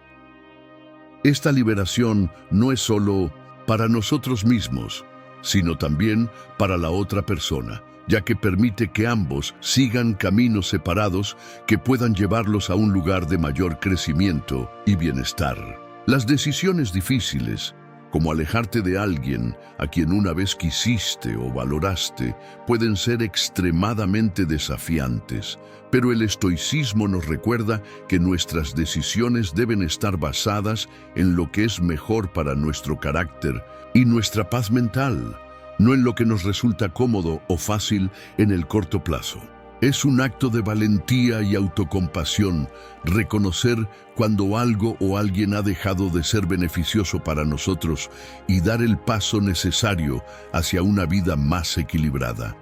Esta liberación no es solo para nosotros mismos, sino también para la otra persona, ya que permite que ambos sigan caminos separados que puedan llevarlos a un lugar de mayor crecimiento y bienestar. Las decisiones difíciles, como alejarte de alguien a quien una vez quisiste o valoraste, pueden ser extremadamente desafiantes, pero el estoicismo nos recuerda que nuestras decisiones deben estar basadas en lo que es mejor para nuestro carácter y nuestra paz mental, no en lo que nos resulta cómodo o fácil en el corto plazo. Es un acto de valentía y autocompasión reconocer cuando algo o alguien ha dejado de ser beneficioso para nosotros y dar el paso necesario hacia una vida más equilibrada.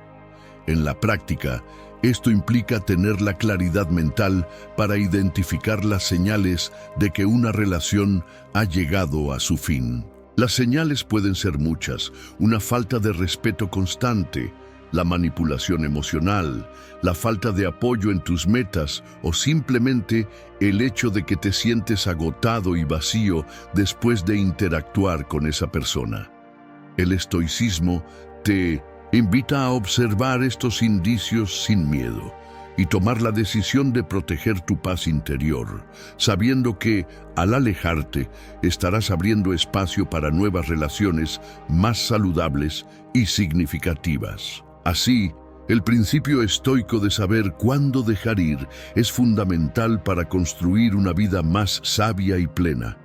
En la práctica, esto implica tener la claridad mental para identificar las señales de que una relación ha llegado a su fin. Las señales pueden ser muchas: una falta de respeto constante, la manipulación emocional, la falta de apoyo en tus metas o simplemente el hecho de que te sientes agotado y vacío después de interactuar con esa persona. El estoicismo te invita a observar estos indicios sin miedo y tomar la decisión de proteger tu paz interior, sabiendo que, al alejarte, estarás abriendo espacio para nuevas relaciones más saludables y significativas. Así, el principio estoico de saber cuándo dejar ir es fundamental para construir una vida más sabia y plena.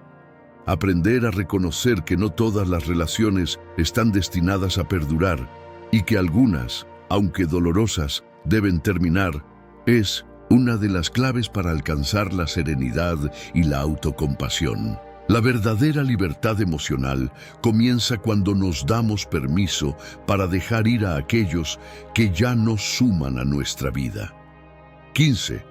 Aprender a reconocer que no todas las relaciones están destinadas a perdurar y que algunas, aunque dolorosas, deben terminar, es una de las claves para alcanzar la serenidad y la autocompasión. La verdadera libertad emocional comienza cuando nos damos permiso para dejar ir a aquellos que ya no suman a nuestra vida. 15.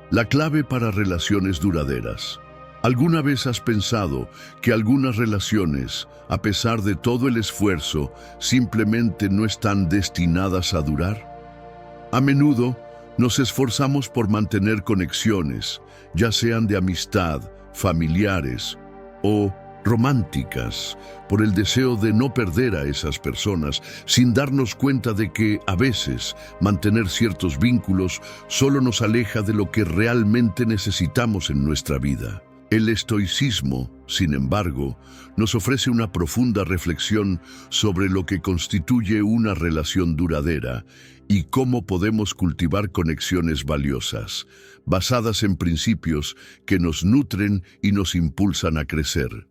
La clave para relaciones duraderas. ¿Alguna vez has pensado que algunas relaciones, a pesar de todo el esfuerzo, simplemente no están destinadas a durar? A menudo nos esforzamos por mantener conexiones, ya sean de amistad, familiares o románticas, por el deseo de no perder a esas personas, sin darnos cuenta de que, a veces, mantener ciertos vínculos solo nos aleja de lo que realmente necesitamos en nuestra vida. El estoicismo, sin embargo, nos ofrece una profunda reflexión sobre lo que constituye una relación duradera y cómo podemos cultivar conexiones valiosas, basadas en principios que nos nutren y nos impulsan a crecer.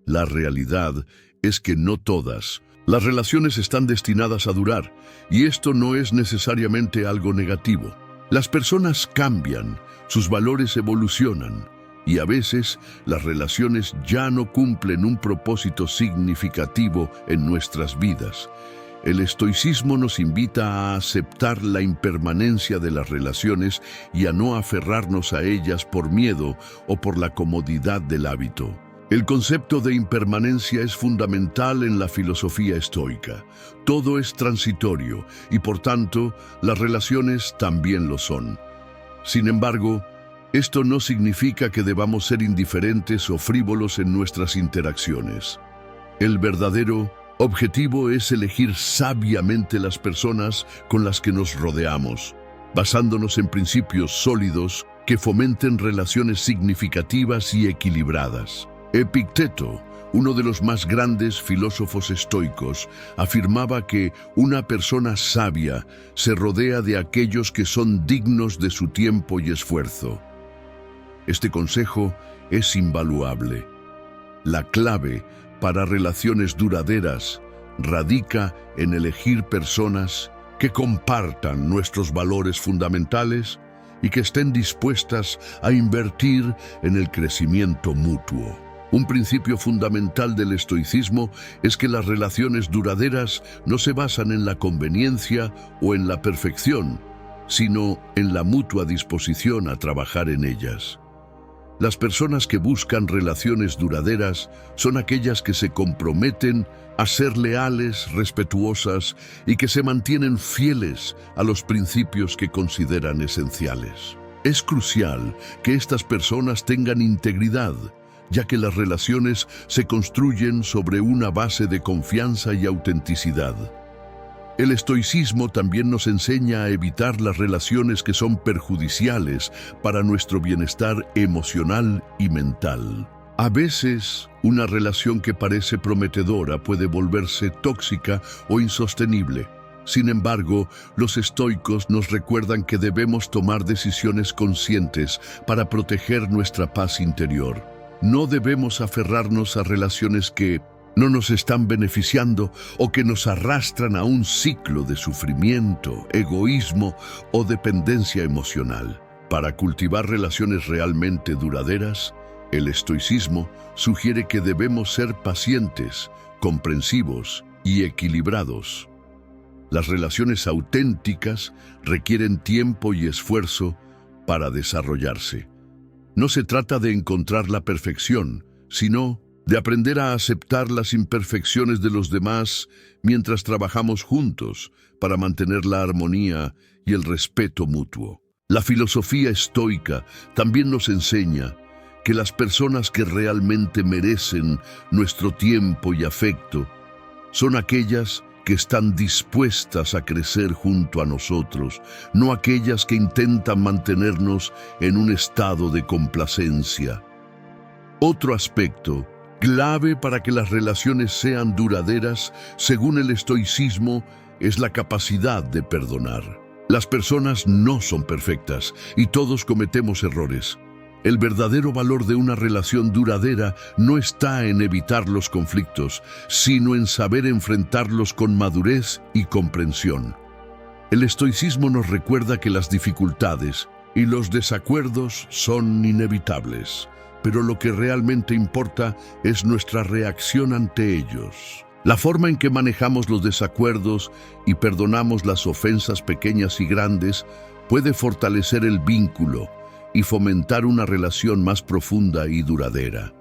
La realidad es que no todas las relaciones están destinadas a durar, y esto no es necesariamente algo negativo. Las personas cambian, sus valores evolucionan, y a veces las relaciones ya no cumplen un propósito significativo en nuestras vidas. El estoicismo nos invita a aceptar la impermanencia de las relaciones y a no aferrarnos a ellas por miedo o por la comodidad del hábito. El concepto de impermanencia es fundamental en la filosofía estoica. Todo es transitorio y, por tanto, las relaciones también lo son. Sin embargo, esto no significa que debamos ser indiferentes o frívolos en nuestras interacciones. El verdadero objetivo es elegir sabiamente las personas con las que nos rodeamos, basándonos en principios sólidos que fomenten relaciones significativas y equilibradas. Epicteto, uno de los más grandes filósofos estoicos, afirmaba que una persona sabia se rodea de aquellos que son dignos de su tiempo y esfuerzo. Este consejo es invaluable. La clave para relaciones duraderas radica en elegir personas que compartan nuestros valores fundamentales y que estén dispuestas a invertir en el crecimiento mutuo. Un principio fundamental del estoicismo es que las relaciones duraderas no se basan en la conveniencia o en la perfección, sino en la mutua disposición a trabajar en ellas. Las personas que buscan relaciones duraderas son aquellas que se comprometen a ser leales, respetuosas y que se mantienen fieles a los principios que consideran esenciales. Es crucial que estas personas tengan integridad, ya que las relaciones se construyen sobre una base de confianza y autenticidad. El estoicismo también nos enseña a evitar las relaciones que son perjudiciales para nuestro bienestar emocional y mental. A veces, una relación que parece prometedora puede volverse tóxica o insostenible. Sin embargo, los estoicos nos recuerdan que debemos tomar decisiones conscientes para proteger nuestra paz interior. No debemos aferrarnos a relaciones que no nos están beneficiando o que nos arrastran a un ciclo de sufrimiento, egoísmo o dependencia emocional. Para cultivar relaciones realmente duraderas, el estoicismo sugiere que debemos ser pacientes, comprensivos y equilibrados. Las relaciones auténticas requieren tiempo y esfuerzo para desarrollarse. No se trata de encontrar la perfección, sino de aprender a aceptar las imperfecciones de los demás mientras trabajamos juntos para mantener la armonía y el respeto mutuo. La filosofía estoica también nos enseña que las personas que realmente merecen nuestro tiempo y afecto son aquellas que están dispuestas a crecer junto a nosotros, no aquellas que intentan mantenernos en un estado de complacencia. Otro aspecto clave para que las relaciones sean duraderas, según el estoicismo, es la capacidad de perdonar. Las personas no son perfectas y todos cometemos errores. El verdadero valor de una relación duradera no está en evitar los conflictos, sino en saber enfrentarlos con madurez y comprensión. El estoicismo nos recuerda que las dificultades y los desacuerdos son inevitables, pero lo que realmente importa es nuestra reacción ante ellos. La forma en que manejamos los desacuerdos y perdonamos las ofensas pequeñas y grandes puede fortalecer el vínculo y fomentar una relación más profunda y duradera.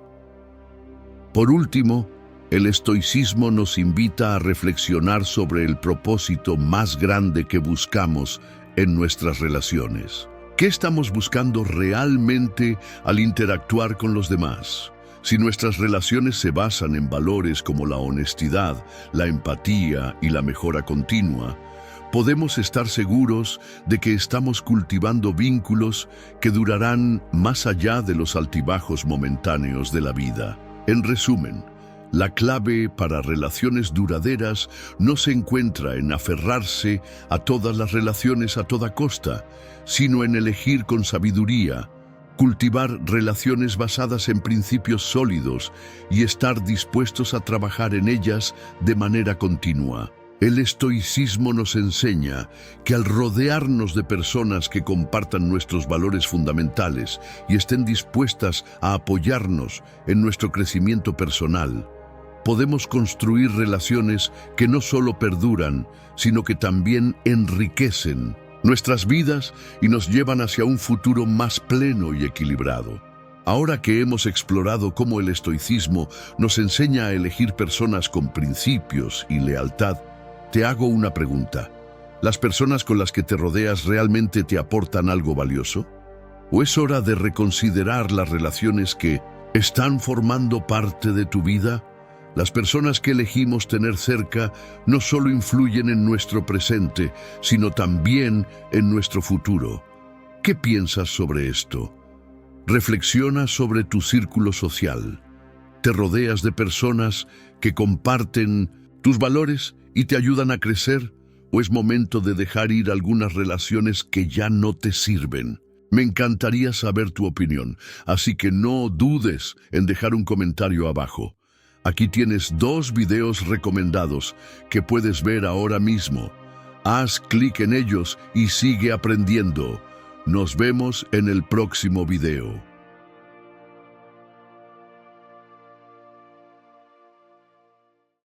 Por último, el estoicismo nos invita a reflexionar sobre el propósito más grande que buscamos en nuestras relaciones. ¿Qué estamos buscando realmente al interactuar con los demás? Si nuestras relaciones se basan en valores como la honestidad, la empatía y la mejora continua, podemos estar seguros de que estamos cultivando vínculos que durarán más allá de los altibajos momentáneos de la vida. En resumen, la clave para relaciones duraderas no se encuentra en aferrarse a todas las relaciones a toda costa, sino en elegir con sabiduría, cultivar relaciones basadas en principios sólidos y estar dispuestos a trabajar en ellas de manera continua. El estoicismo nos enseña que al rodearnos de personas que compartan nuestros valores fundamentales y estén dispuestas a apoyarnos en nuestro crecimiento personal, podemos construir relaciones que no solo perduran, sino que también enriquecen nuestras vidas y nos llevan hacia un futuro más pleno y equilibrado. Ahora que hemos explorado cómo el estoicismo nos enseña a elegir personas con principios y lealtad, te hago una pregunta. ¿Las personas con las que te rodeas realmente te aportan algo valioso? ¿O es hora de reconsiderar las relaciones que están formando parte de tu vida? Las personas que elegimos tener cerca no solo influyen en nuestro presente, sino también en nuestro futuro. ¿Qué piensas sobre esto? Reflexiona sobre tu círculo social. ¿Te rodeas de personas que comparten tus valores y te ayudan a crecer? ¿O es momento de dejar ir algunas relaciones que ya no te sirven? Me encantaría saber tu opinión, así que no dudes en dejar un comentario abajo. Aquí tienes 2 videos recomendados que puedes ver ahora mismo. Haz clic en ellos y sigue aprendiendo. Nos vemos en el próximo video.